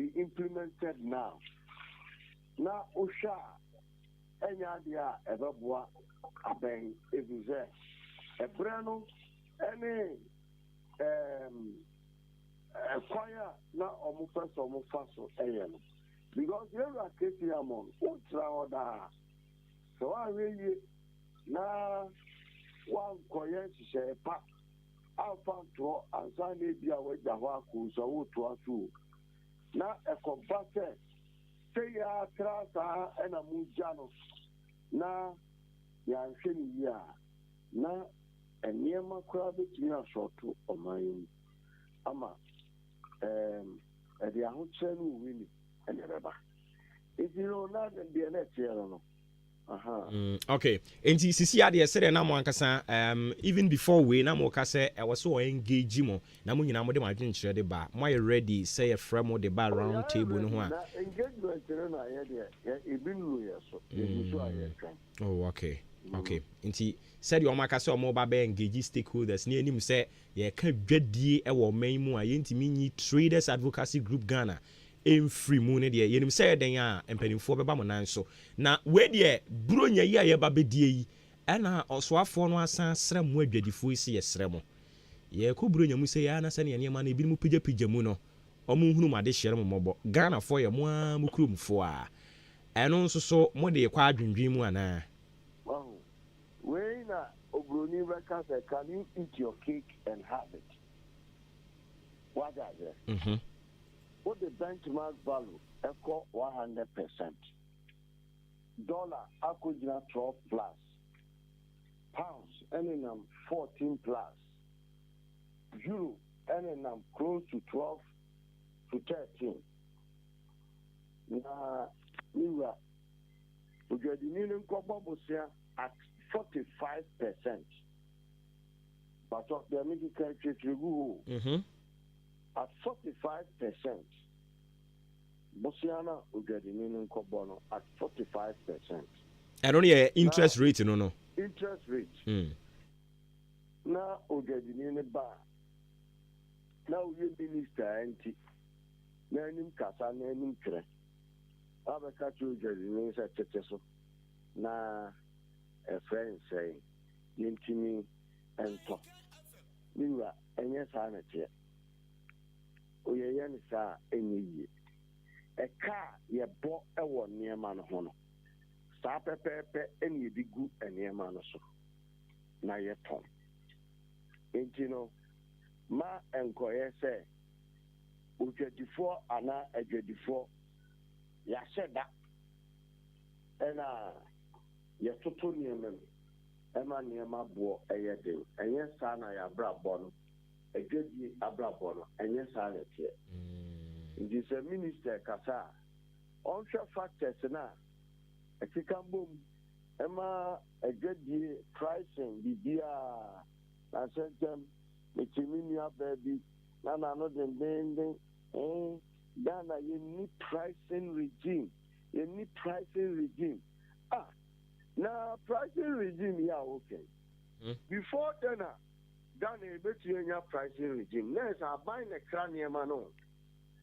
be implemented now. Now, Osha, any idea ever boa a bang if you say a brano, any a choir, not almost almost because you are getting among ultra. So I really now one choir to say a pack. I found to and Sunday be away the Waku, so to us too. Now a combatant say ya trasa and a mujano. Now ya shiny ya now a near my crowd between a short to or mine. Ama the Ahutchen winning and never. If you know not and be a net here, no. Okay. And sisi ade said na mo ankasa even before we na mo ka say I was so engage mo na mo nyina mo de ma dwen kire de ba mo ready say a frame mo de ba round table no ho a engagement na ya de e bi nu ya so e so aye kan. Oh, okay. Okay. Nti said you maka say mo ba be engage stakeholders ni anim say ye ka dwadie e wo man mu a ye ntimi nyi traders advocacy group Ghana free moon de yenim say den a empanimfo beba mo nan so na we de bronya yi a ye ba bedie yi na osoafo no asan sra mo adwadifo isi ye sra mo ye ko bronya mu say ya na se ne ma na ebi mu pija mu no omo hunu ma de hyere mo mobo Ghana fo ye mo a mu kurumfo a eno nso so mo de kwa adwendwen mu ana wow we na obroni beka say can you eat your cake and have it what are there what the benchmark value equal 100%. Dollar akujina 12 plus. Pounds NNM 14 plus. Euro NNM close to 12 to 13. Na niwa ujadinini nkobo bosia at 45%. But the medical treatment at 45%. Bosiana Ugadinin Kobono at 45%. And only interest rate, no. Interest rate. Now Ugadinin Bar. Now you minister anti. Nanim Casa, nanim Cre. Abacatu Ugadinin at Teteso. Na a friend saying, Yintimi and talk. Mira, and yes, I'm at it. Oyeyanisa enyi a car ye bo e wo niema no ho no sa pepepe eni edigu eniema no so na ye ton entino ma enkoye se ojadifo ana ajadifo ya sheda ena ye toto niema ema niema bo eyede enye sa na ya bra bo no egedi abrabo no enye salete this minister kasa on share factors na ekikambom ema egedi pricing bibia na sentem metimini ababi na no den Ghana you need pricing regime na pricing regime ya okay before then Ghana betuenya pricing regime. Next, I buy the cranium no.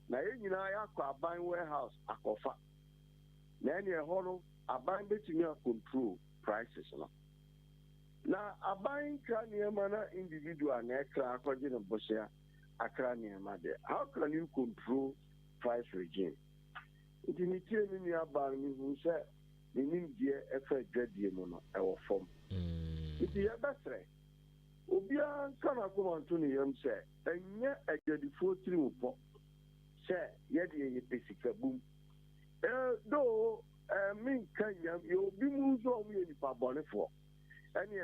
Na yenina ya kwa buy warehouse akofa. Na ene hono I buy betuenya control prices no. Na I buy cranium na individual na ekra akoje no bosia akranium de. How can you control price regime? It ni tie ni aba ni hu se ni die efa dwadie mu no e wo fom. It ye besre Obia kana kuma ntuni yam se enye agedifo tirimupo se yede ye pesika bum do min kanyam ye obi mu zo mu ye nipa bonefo ene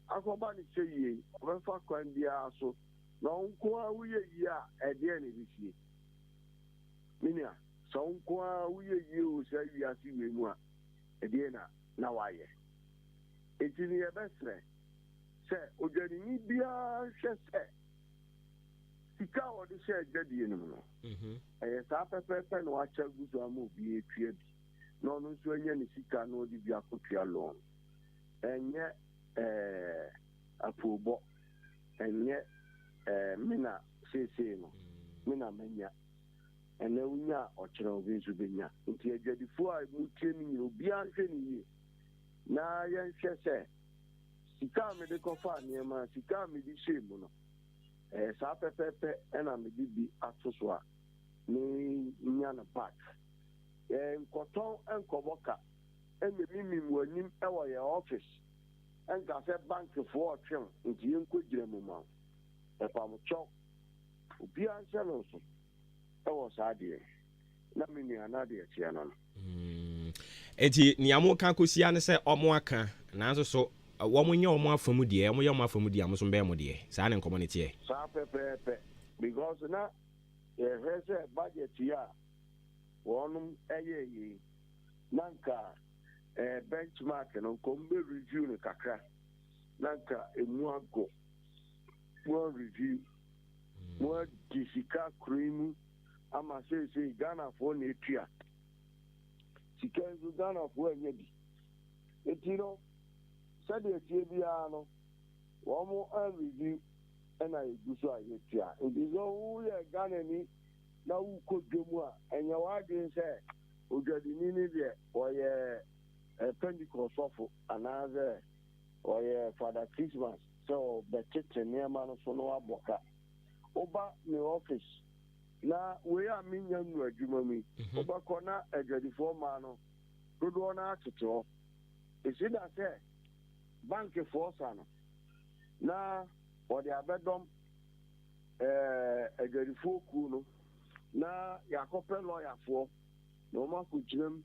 akoba ni se ye obefa kwan bia so na onko a wuye yi a ede ene bifie minia so onko a wuye yi o se yi asi we mu a ede na waye etini ye besre se ojanini bia hwese sika o de se agadi enu no sa pepepe no acha guzo ama obi etue bi no no so anya ni sika no de bi akotua loan enye apobo enye mina sese no mina menya and then we are or channel to be near. Until before I would tell you, be answering. Now, young say, Sika me de kofa niema, Sika me di shame no. Sa pepepe, and I'm be atoswa. Ni nyana back. Koton and koboka. And the mimi wanim ewa your office. And got a bank for a film into Yunko Jemuma. If I'm a chop, be answer also. That was idea. Let me near Nadia Chianon. Eti niamu kan kusia ne se omo aka nanso so wo nye omo afamu die omo ye omo afamu die amoso be mo die sa ne community e sa pepe because na say budget ya wonum eye nanka benchmark no kombe review ne kakra nanka emu ago mo review mo disika cream ama say Ghana for ne tua Chicago Ghana for any bi etino said the TBA no one more review and I do so I get it is all Ghana ni now could do more and your idea say Ujadi Nini or a Pentecost of another or Father Christmas so the kitchen near man of Sonoa Boca Oba the office. Na we are minyan no adwuma mi obakona agwadifo ma no dodo na atoto esi da se bank force ano na odi abedom agwadifo ku no na yakope lawyer fo no ma ku jirem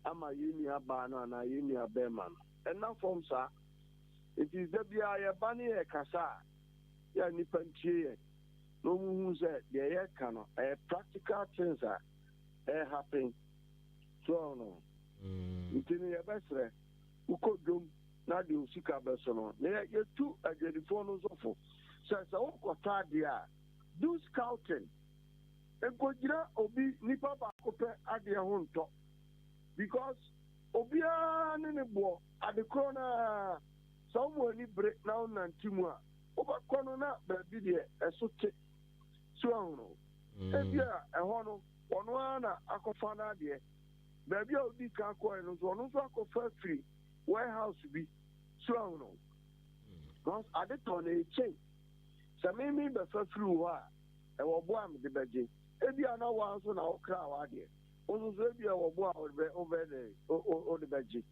ama yini aba no na yini abema no na form sa it is the bia ya bani e kasa ya nipa ntie no who said the cano a practical things are happen. So no. Intini ya besre uko dum na de usika besono. Na ye tu agedifo no zofo. Says uko tadia do scouting. Ekojira obi nipa ba kope ade ho nto. Because obia ne bo ade krona someone ni break now nantimu a obakono na ba bi de esote so ebia ehono ono na akofa na de baby odi ka ko eno so ono so akofa free warehouse bi so no because at the turn e change so me be fa free wa e wo bo am de beje ebia na wa so na okra wa de ozo so ebia wo bo a over there o de beje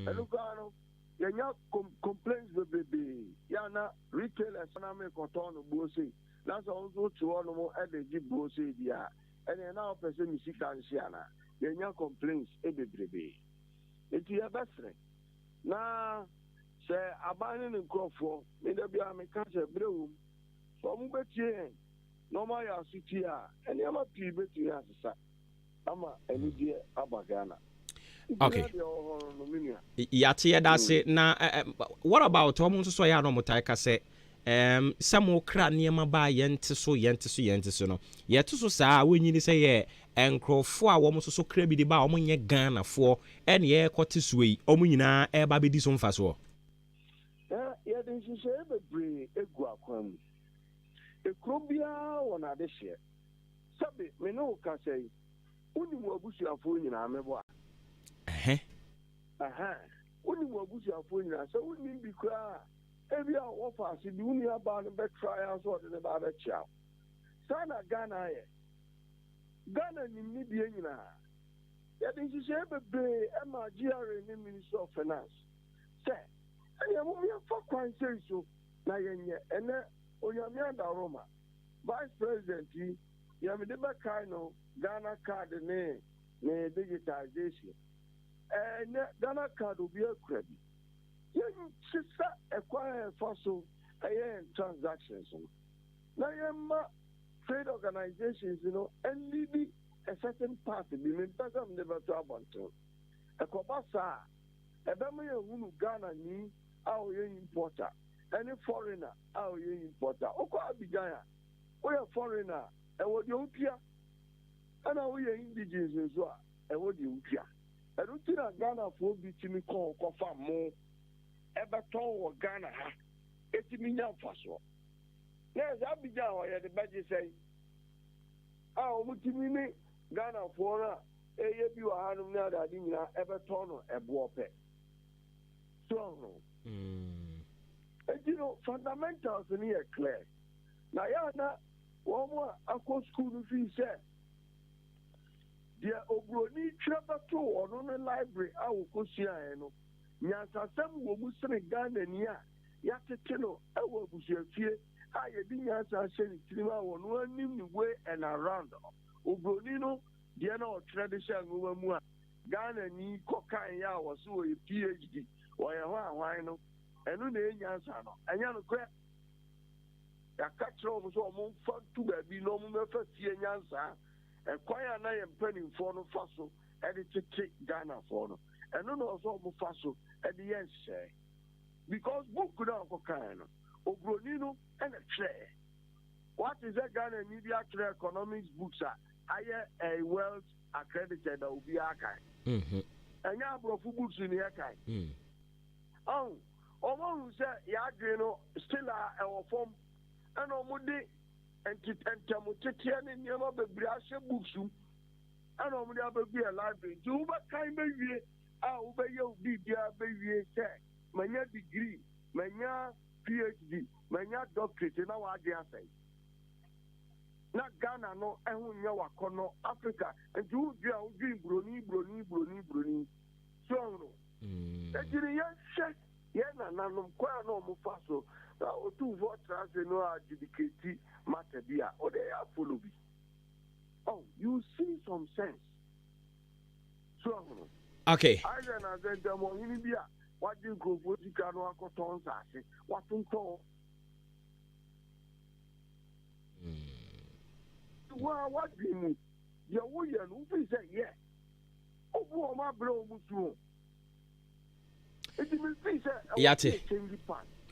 elu ka no yenya complaints baby ya na retailers na me koton no bo say that's also to one more energy bro say dia and now person music and shiana yenya complaints ebebrebe eti ya basre na se abane ne krofo me da bia me ka se brewum so mu betie normal ya suti a ene ama pi betie ya sesa ama eni die abagana. Okay. Yati dase na what about omo so ya no mutai ka se some kra niema ba yente so no yete so saa wenyini se ye enkrofo a wo mo so kra bi de ba wo nye Ghana fo ene ye kote suei omo nyina e ba be di so mfa so ya de sise bebre egu akwam ekrobia wona de hye sabe me no ka sei uni mo abusuafo nyina mebo uni mo abusuafo nyina so uni bi kra ebi a wofa si di uni aba no be try so de ba be chia sana Ghana ni ni bi nyina ya de sise bebre e ma GRA ni Ministry of Finance say and mo me for kwan say so na yenye ene onyame Adwuma Vice President ya me de be kai no Ghana card ne digitization Ghana card obi akura bi sisa acquire fossil transactions. Now, trade organizations, and maybe a certain party, be never to abantu. A Kobasa, a Bamia who Ghana ni, our importer, any foreigner, our importer. Oko Abigaya, we are foreigner, and what you pia, and we are indigenous as well, and what you pia. I don't think Ghana for be to me call Kofa more. Everton or Ghana, 80 million for so. Yes, I'll be down where the budget say, oh, what do you mean? Ghana for a you are not a dinner ever turn a bope. So, you know, fundamentals in here clear. Now, one more aqua school fee said. The Obroni Trabato or on the library, I will go see. Nyasa some will Muslim Ghana near Yatetino, I will be here. I didn't answer Cinema on one way and around. Obronino, the no tradition woman, Ghana ni cocaine was so a PhD or a wino, and no name answer. And you know, crap. The catcher was almost fun to be no more first year answer. And choir and I am penning for no fossil, edited Ghana for no. And no also fossil at the end say. Because book could have cocaine, Obronino, and a chair. What is that Ghana media economics books are? Higher a wealth accredited that will be AKAN. And now brought books in the AKAN. Oh, almost said, Yadrino still our form and on Monday. And Tamutian in your Brasha books, and on the be a library. Do what kind of year I obey your baby, my degree, my PhD, my doctorate, and now I dare say. Not Ghana, no, and we know Africa, and you drink brony. So, that's the young check, Yana, no, quite no mufaso. Now, 2 voters, no, are dedicated. Matter there, or they are full of it. Oh, you see some sense. So, okay. I then said, the more in India, what you go for the Gano Cotons, I say, what to call? What do you mean? Your William, who say, yeah. Oh, my bro, it will be Yate.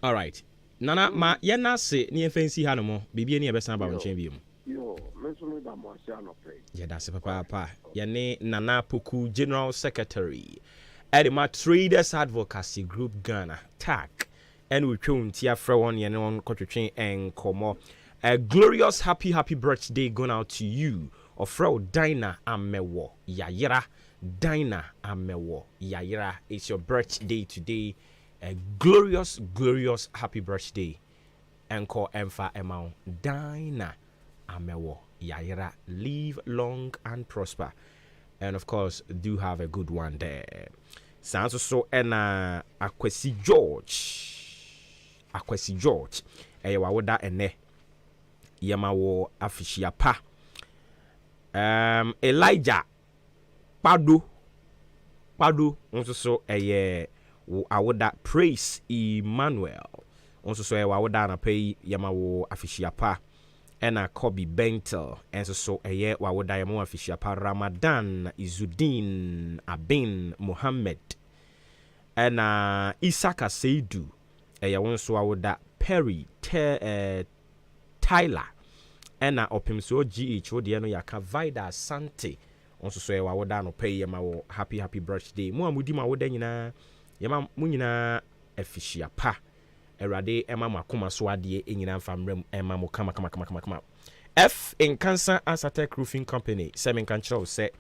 All right. Nana ma yena se ni efensi ha no mo bibie ni ebesa ba wonchen bi mu yo mesumi ba mo ase anope ye da se papa ye Nana Poku General Secretary Edema Traders Advocacy Group Ghana TAC and we twun tia fra won ye ne won kotwetwen enkomo a glorious happy birthday going out to you Ofro Dina Amewo Yayira Dina Amewo Yayira, it's your birthday today. A glorious happy birthday. Encore Emfa Emao Dina Amewo Yayira. Live long and prosper. And of course, do have a good one there. Sounds so and Akwesi George. Ewa woda ene. Yamawo afishia pa. Elijah Padu so awoda Praise Emmanuel also so awoda na pay yamawo afishia pa ena Kobe Bentel and so wawoda yamawo afishia pa Ramadan Izudin Abin Muhammad ena Isaka Seidu won so awoda Perry Tyler ena opimso GH wode no yaka Vida Sante also so wawoda no pay yamawo happy birthday mu amudi ma woda nyina yama munyina afishia pa erade ema makoma so ade enyina famrem ema mo kama F in Cancer Asatek Roofing Company semen kan chiro se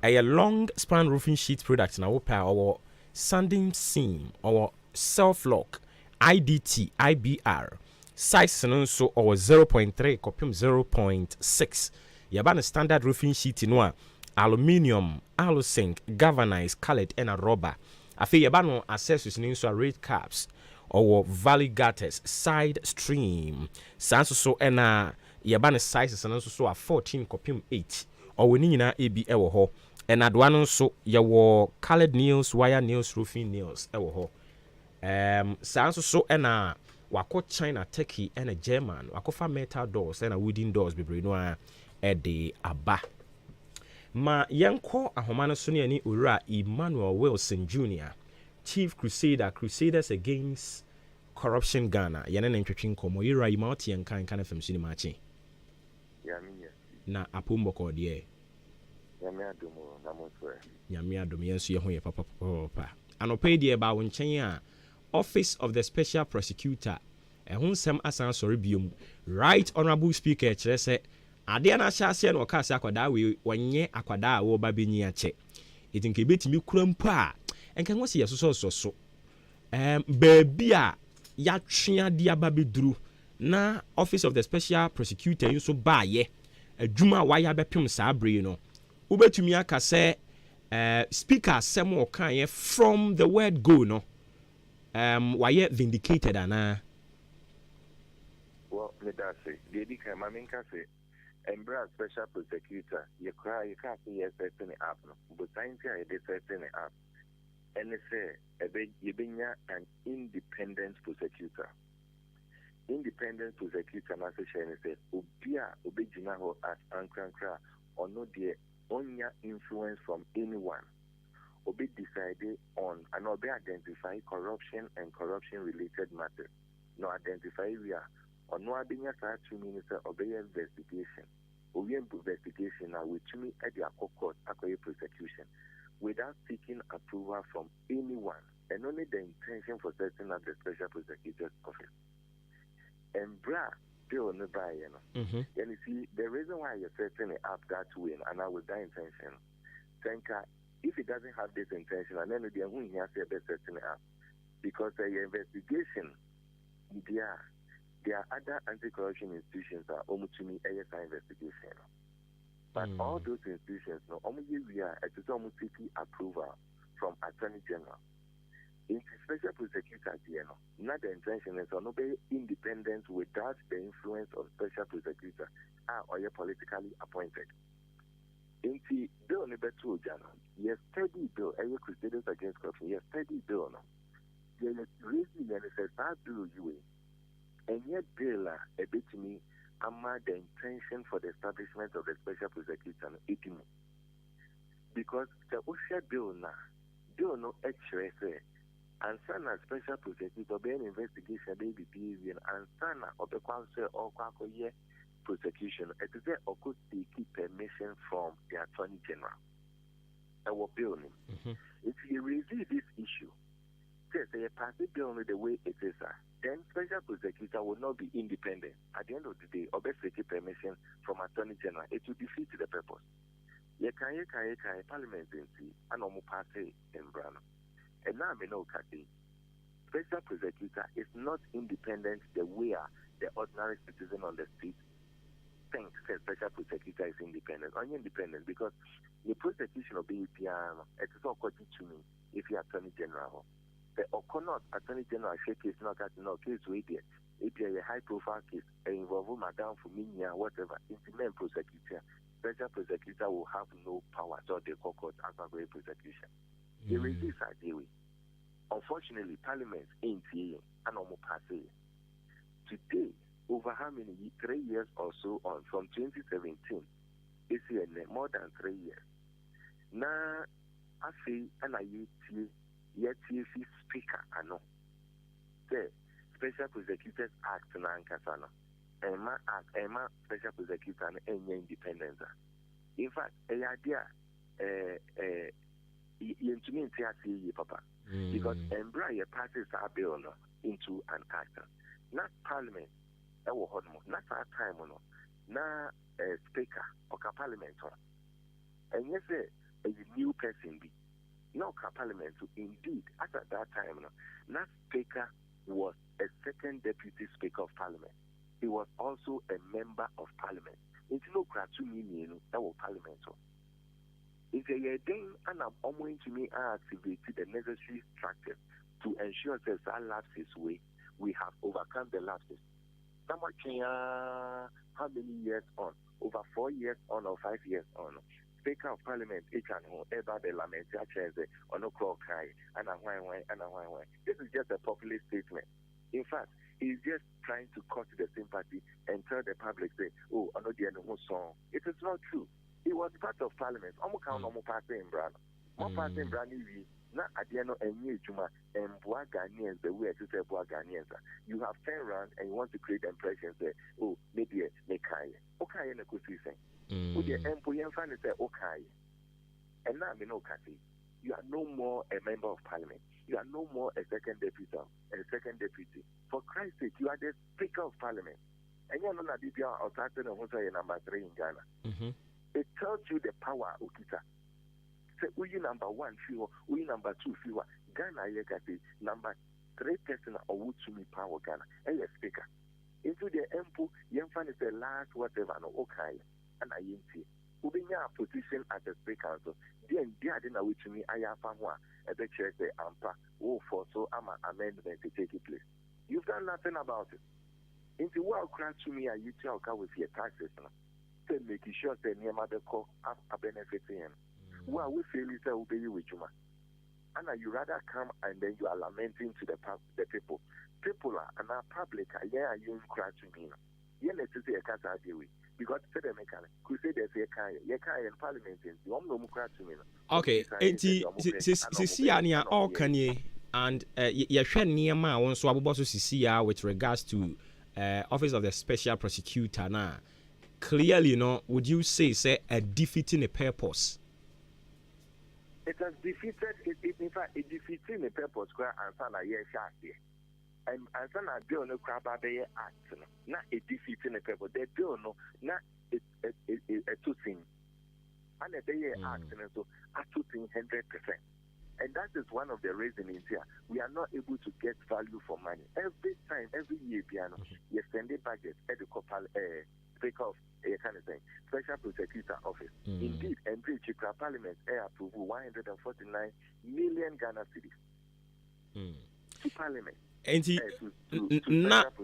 a long span roofing sheet product na wo pa or sanding seam or self lock IDT IBR size no so or 0.3 kopim 0.6 yaba na standard roofing sheet no a aluminium alusink galvanized colored and a rubber afi yaba no accessories ni so rate caps or valley gutters side stream sanso so na yaba na sizes no so a 14 kopim 8 or we nyina ebi ewo ho and adwa no so yawo colored nails wire nails roofing nails ewo ho sanso so na wako China Turkey and a German wako fa metal doors and a wooden doors bebre no a de aba ma yenko ahomano so ne ani owura Emmanuel Wilson Jr. Chief Crusaders Against Corruption Ghana yene na ntwetwe nkomo yira yi ma ote yenkan kan fam so ni machi na apombo ko de nyame adom yenso ye ho ye papa anope de ba wo nchen a Office of the Special Prosecutor ehun sem asan sori biom Right Honorable Speaker kire se ade na ahyɛ ase na ɔka sɛ akwadaa we wɔnyɛ akwadaa a wɔba bɛnyi akyɛ ɛti nka ɛbɛtumi kura mpo a ɛnka ho sɛ yɛsosɔ so baabi a yɛatwe ade aba bɛduru na office of the special prosecutor nso baayɛ adwuma a wayɛ abɛpem saa bere no wobɛtumi aka sɛ speaker asɛm a ɔkaeɛ from the word go no wayɛ vindicated anaa. Well, me that say, the Edika Maminka say, Embra special prosecutor, you can't say yes, setting it up, no, but science here, they setting it up. And they say, you be an independent prosecutor. Independent prosecutor, and I say, Obia, Obejinaho as Ankrankra, or no dear, only influence from anyone. Obe decided on and obe identify corruption and corruption related matters. No identify we are. Or no abinya sa 2 minister obey investigation. Obi investigation now with me at the court akoye prosecution without seeking approval from anyone and only the intention for setting up the special prosecutor's office. And bill no buy, you know. And you see the reason why you're setting it up that way and now with that intention, if it doesn't have this intention and then the who here say setting it up because the investigation there are other anti-corruption institutions that are almost to me ASI investigation. But all those institutions, no, almost we are at almost seeking approval from Attorney General. In the special prosecutor, not the intention is to be independent without the influence of special prosecutor or you're politically appointed. In the bill number 2, yes, steady bill, Crusaders Against Corruption, yes, steady bill, no. There is reason and it says that bill you and yet, bill a bit to me, the intention for the establishment of the special prosecutor, because the OSHA bill now, bill no extra say, and son a special prosecutor be an investigation, baby behavior, and son of the council or quack prosecution, it is there or could they keep permission from the Attorney General. Our bill, if you review this issue, say they pass the bill the way it is. Then special prosecutor will not be independent. At the end of the day, or best take permission from Attorney General, it will defeat the purpose. Parliament and almost pass in Brano. And now I know special prosecutor is not independent the way the ordinary citizen on the street thinks special prosecutor is independent. Only independent because the prosecution of the piano, it is all according to me if you are Attorney General. The O'Connor Attorney General shake case not at no case with it. If you a high profile case involve Madame Fuminia, whatever, intimate prosecutor, special prosecutor will have no power so they call court as a great prosecution. There is this idea. Unfortunately, Parliament ain't here and almost passing. Today, over how many 3 years or so on from 2017, it's here more than 3 years. Now I say and I yet if speaker I know the Special Prosecutors Act na Ankasana Emma Special Prosecutor and independence. In fact, a idea into me papa because Embra passes our bill into an act. Not Parliament, not our time na speaker or parliament and yes a new person be. No parliament indeed at that time not speaker was a second deputy speaker of parliament. He was also a member of parliament. It's no meaning that was parliament. If a thing and I'm going to me activate the necessary structures to ensure that our lapses way we have overcome the lapses. How many years on? Over 4 years on or 5 years on? Speaker of Parliament, ever the lament, on no clock high, and a why. This is just a populist statement. In fact, he's just trying to cut the sympathy and tell the public, say, oh, I know the end of song. It is not true. He was part of Parliament. I'm going to pass in Brand. More passing Brand, not at the end of a new Juma and Bois Ghanaians, the way to say Bois Ghanaians. You have turned around and you want to create the impression, say, oh, maybe a Mekai. Okay, and a good thing. Would the employee find it okay? And now we know, Kathy, you are no more a member of Parliament. You are no more a second deputy. For Christ's sake, you are the Speaker of Parliament. And you're not a DPR or starting on number 3 in Ghana. It tells you the power of Okita. Say, we number 1 fewer, we number 2 fewer. Ghana, you can say number 3 person or would to me power Ghana. And a speaker. Into the empo, Yemfan is the last whatever, no, okay. And I ain't see. Who be a position as a speaker, so then they are not with me. I have found one at the church, the AMPA, for so I'm an amendment to take it place. You've done nothing about it. Into what crowd to me, I you tell with your taxes. So making sure that near mother call up a benefit to him. Well, we feel is will be with you, man. And you rather come and then you are lamenting to the people. People are and our public are you cry to me. Yeah, let's say a cat idea because say the mechanic crusaders say you can't in parliament you no cry to me. Okay, all can ye and you share near my own so aboso CCR with regards to office of the special prosecutor now. Clearly, would you say a defeating a purpose? It has defeated in fact it defeating a purpose where answer yes here. And answer na bill no crab be act no. Not a defeating a purpose. They bill no not a two thing. And they act so a two thing 100%. And that is one of the reasons here. We are not able to get value for money. Every time, every year, piano, you send a budget at the speaker of a kind of thing, special prosecutor office. Indeed, and Chikra Parliament approved 149 million Ghana cedis to Parliament.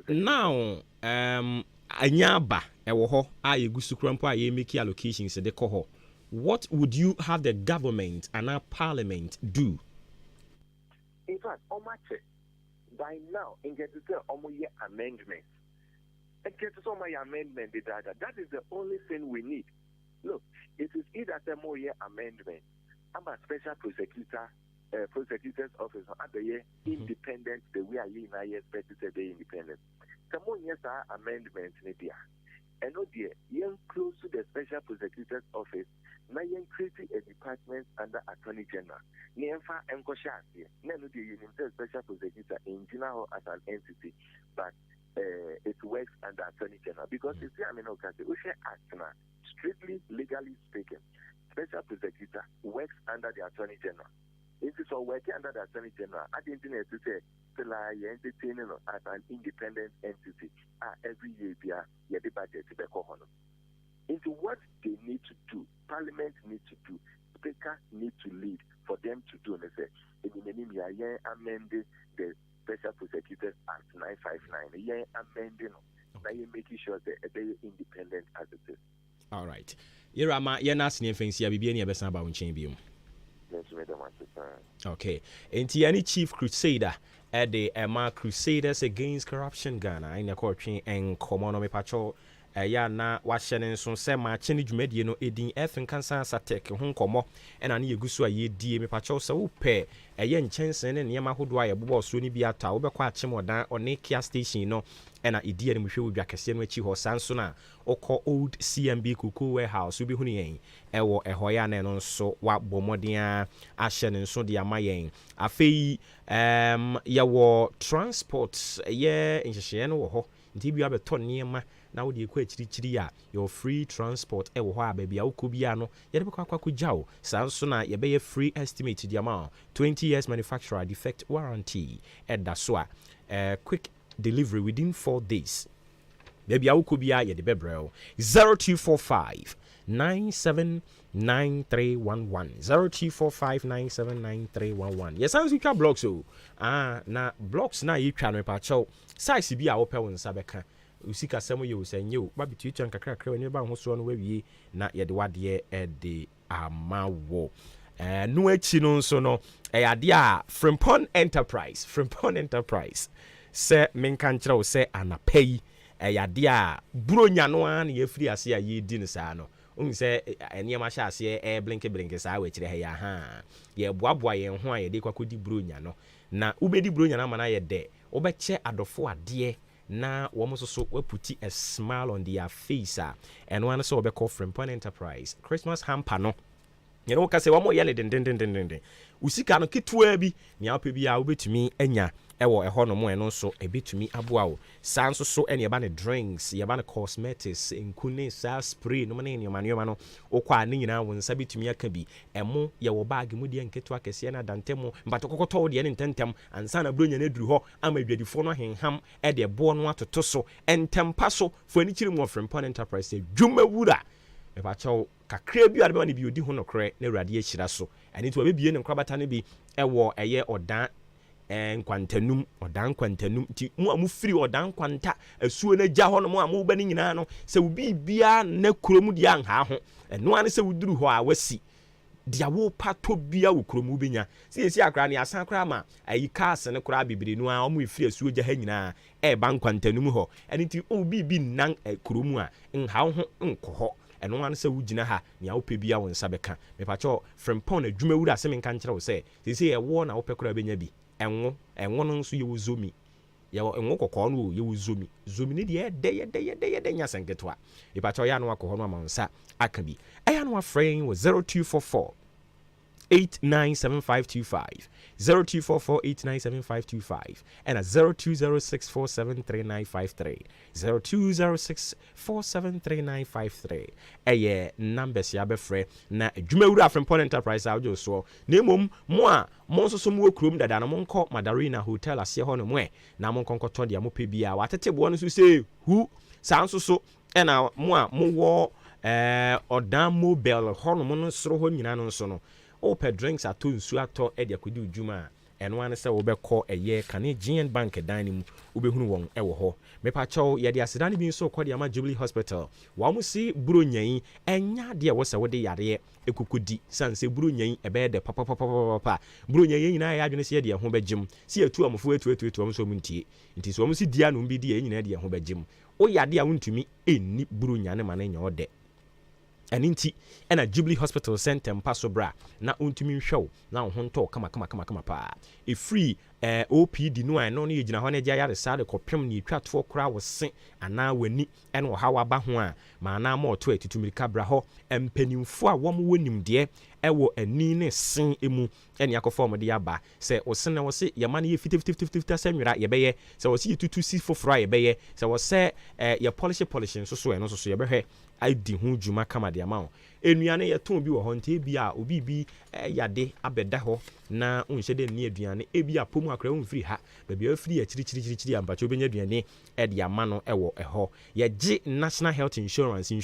Now, Anyaba, Ewoho, I Gusukrampo, I make allocations, the coho. What would you have the government and our parliament do? In fact, by now, in getting to amendment. And get to some amendment, that is the only thing we need. Look, it is either a more year amendment. I'm a special prosecutor, prosecutor's office at the year independent, the way I expect to be independent. Some more years are amendments in India. And no dear, young close to the special prosecutor's office, now young creating a department under Attorney General. Never Enkoshasi, none of the special prosecutor in general as an entity, but it works under Attorney General because it's the we share act now, strictly legally speaking. Special prosecutor works under the Attorney General. It is all working under the Attorney General. I didn't know to say entertaining as an independent entity. Every year, the budget to the corner. Into what they need to do, Parliament needs to do, Speaker needs to lead for them to do. They say, amending the Special Prosecutors Act 959. Amending, making sure that they are independent as it is. All right. Yerama, you're not seeing things here. Be any best about champion. Okay. And any chief crusader at the Crusaders Against Corruption Ghana in the court and Komono Patrol. Ya na wahye so se ma che ne dwumadie no edin Efen Kansan Satek ho nkomo ena ne yegusu a yedie me pacho se wo pe eye nchensen ne niam ahodo a yebobo so ni bi ata wo bekọ ache modan one Kia station no ena edie ne mhwe odwa kese no achi ho sanso na okọ old CMB Kuku warehouse obi hunu yen ewo eho ya na no nso wa bomoden a ahye ne nso de amayen afei yawo transport ye nhyehyɛ no wo ho nti bi abeto niam now the equity your free transport e wo ha baby awukobia no ye de kwakwa jao sanso na ye be free estimate the amount 20 years manufacturer defect warranty and that's why quick delivery within 4 days baby awukobia ye de bebrel 0245 979311 0245979311 yes sounds we can blocks so na blocks na yi twa no pa chow size bi a wo pe won sabeka usika semo ye usenye ba bitu nkakrakra wani ba ho so no wawie na ye de wade e de amawo no achi no nso no ade a Frimpong Enterprise se menka nkyerɛ wo se anapai ade a buronya no an ye firi ase a ye di no saa no se eniema hya ase blinke saa we kyerɛ ha ha ye boaboa ye ho a ye de kwakodi buronya no na ubedi buronya na mana ye de obeche adofo ade na womo so waputi a smile on their face and one so be call Frimpong Enterprise Christmas hamper no you know ka say womo yele den usika no ketua bi nia opa bi a obetumi anya ɛwɔ ɛhɔ no mo ɛno nso ɛbɛtumi aboa wo saa nso so ɛne yɛba ne drinks yɛba ne cosmetics nkune saa spray no ne nneɛma no wokɔ a ne nyinaa wo nsa bɛtumi aka bi ɛmo yɛwɔ bag mu deɛ nketewa kɛseɛ no adantɛ mu mpato kɔkɔtɔ wo deɛ ne ntɛntɛm ansa na buronya no aduru hɔ ama adwadifoɔ no ahenham ɛde ɛboɔ no atoto so ɛntɛmpa so fo ani kyiri mu wɔ Frimpong Enterprise sɛ dwuma wura mepakyɛw kakra bi a bɛma ne bi odi ho nokorɛ na Awurade ahyira so ɛne nti wɔbɛbie ne nkorabata no bi ɛwɔ ɛyɛ ɔdan nkwantanum ɔdan nkwantanum nti mu a mufiri ɔdan nkwanta asuo no gya hɔ no mu a moba no nyinaa no sɛ wo bibia na kurom deɛ anha ho ɛno ane sɛ woduru hɔ a wasi dia wo pato bia wo kurom wobenya sɛ akra ne asan kra ma ayi cars ne kra bibire no a ɔmo efiri asuo gya ha nyinaa ɛba nkwantanum hɔ ɛne nti o bibi nan kurom a nha ho nkɔ hɔ ɛno ane sɛ wogyina ha nea wopɛ bia wo nsa bɛka mepakyɛ Frimpong na adwuma wura sɛ menka nkyerɛ wo sɛ sɛ ɛwɔ na wopɛ kra bɛnya bi ɛnwo no nso yɛwɔ zomi yɛwɔ ɛnwo kɔkɔɔ no yɛwɔ zomi ne deɛ ɛdɛ nya sɛnketewa mepakyɛ ɔyɛ ano akɔ hɔ no ama wo nsa aka bi ɛyɛ ano afrɛ wɔ 0244 897525 0244897525 and 0206473953 0206473953 ɛyɛ numbers ya bɛfrɛ na adwuma wura Frimpong Enterprise a wogye so na mmom mo a mo nso so mo kurom dada no monkɔ Madarina Hotel aseɛ hɔ no mo na mo nkɔnkɔtɔ deɛ mo pɛ bia watete boɔ no so sɛ hu saa nso so ɛna mo a mo wɔ ɔdan mobile hɔ no mo no soro hɔ nyina no nso no open drinks ato nsu atɔ ɛde akɔdi udwuma ɛno ane sɛ wobɛkɔ ɛyɛ Canadian Bank dan mu wobɛhunu wɔn ɛwɔ hɔ mepakyɛw yɛde aseda no bi nso kɔ de ama Jubilee Hospital wɔn mo si buronyan ɛnya deɛ wɔ sɛ wode yareɛ ekukudi sanse buronyan ɛbɛyɛ de papa buronyan nyinaa yɛ adwene sɛ yɛde ho bɛgyem si etu amfo etu wɔn so mu ntie nti so wɔn si dia no bi die nyinaa de ho bɛgyem o yade a wontumi enni buronyan ne ma ne nya ɔde ɛne nti ɛna Jubilee Hospital Center mpa so bra na ontumi nhwɛw na ho ntɔ kama paa efree OPD no a no yɛgyina hɔ na gya yare saa de kɔpem ne etwatoɔ kora wo se anaa wani ɛna ɔha waba ho a ma na ma ɔto atutumirika bra hɔ mpanimfo a wɔn wɔ nimdeɛ ɛwɔ ani ne sen emu ɛne akɔfɔ ɔmo de aba sɛ ɔse na wɔse yɛma no yɛ fitifita sɛ nwera yɛbɛyɛ sɛ wɔse yɛtutu si foforɔ a yɛbɛyɛ sɛ wɔsɛ yɛ polish nso so ɛno nso so yɛbɛhwɛ adi ho dwuma kama de ama wo enuane yɛtɔn bi wɔ hɔ nte bi a obi bi yade abɛda hɔ na onhyɛ de ne aduane ebi apom akora onfiri ha baabi afiri akyirikyirikyiri ampakyɛ obenya aduane ɛde ama no ɛwɔ ɛhɔ yɛgye National Health Insurance no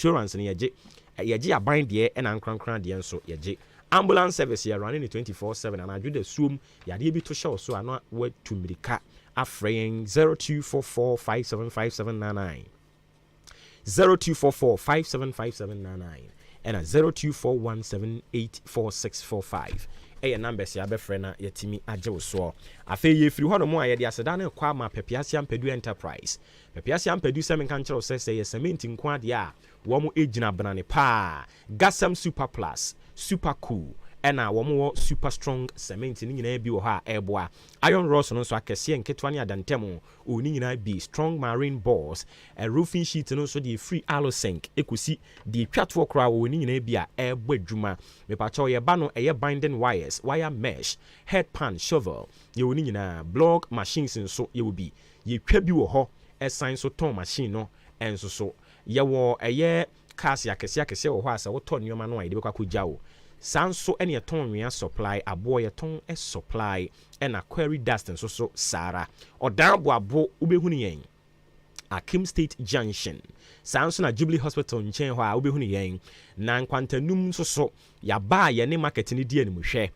yɛgye aban deɛ ɛna nkrankran deɛ nso yɛgye ambulance service yɛ running 24/7 and adwo da suom yade bi to hyɛ so ano watu mirika afrɛ yɛn 0244575799 0244575799 and 0241784645 ɛyɛ numbers ya bɛfrɛ na yɛtimi agye wo so afei yɛfiri hɔ no mu a yɛde aseda no kɔ ama Pepiasia Mpadu Enterprise Pepiasia Mpadu sɛ menka nkyerɛw sɛ yɛ cement nko adeɛ a wɔn egyina banane paa Gasam Super Plus Super Cool ɛna wɔn wɔ Super Strong Cement ne nyinaa bi wɔ hɔ a ɛboa Iron Rods no nso akɛseɛ nketewa ne adantɛm o ne nyinaa bi Strong Marine Balls roofing sheet no nso de free Alosink ekosi de twatoɔ kora wɔ ne nyinaa bi a ɛbɔ adwuma mepakyɛw yɛ ba no ɛyɛ binding wires wire mesh headpan shovel yɛ wɔ ne nyinaa blog machines nso yɛ wɔ bi yɛtwa bi wɔ hɔ ɛsan so tɔn machine no ɛnso so yɛwɔ ɛyɛ cars akɛseɛ wɔ hɔ a sɛ wotɔ nneɛma no a yɛde bɛkɔ akɔgya wo sanso ene yɛtɔn nwea supply aboɔ yɛtɔn supply ɛna quarry dust nso so sara ɔdan boabo wobɛhunu yɛn Akim State Junction sanso na Jubilee Hospital nkyɛn hɔ a wobɛhunu yɛn na nkwantanum nso so yaba a yɛne market ne die animu hwɛ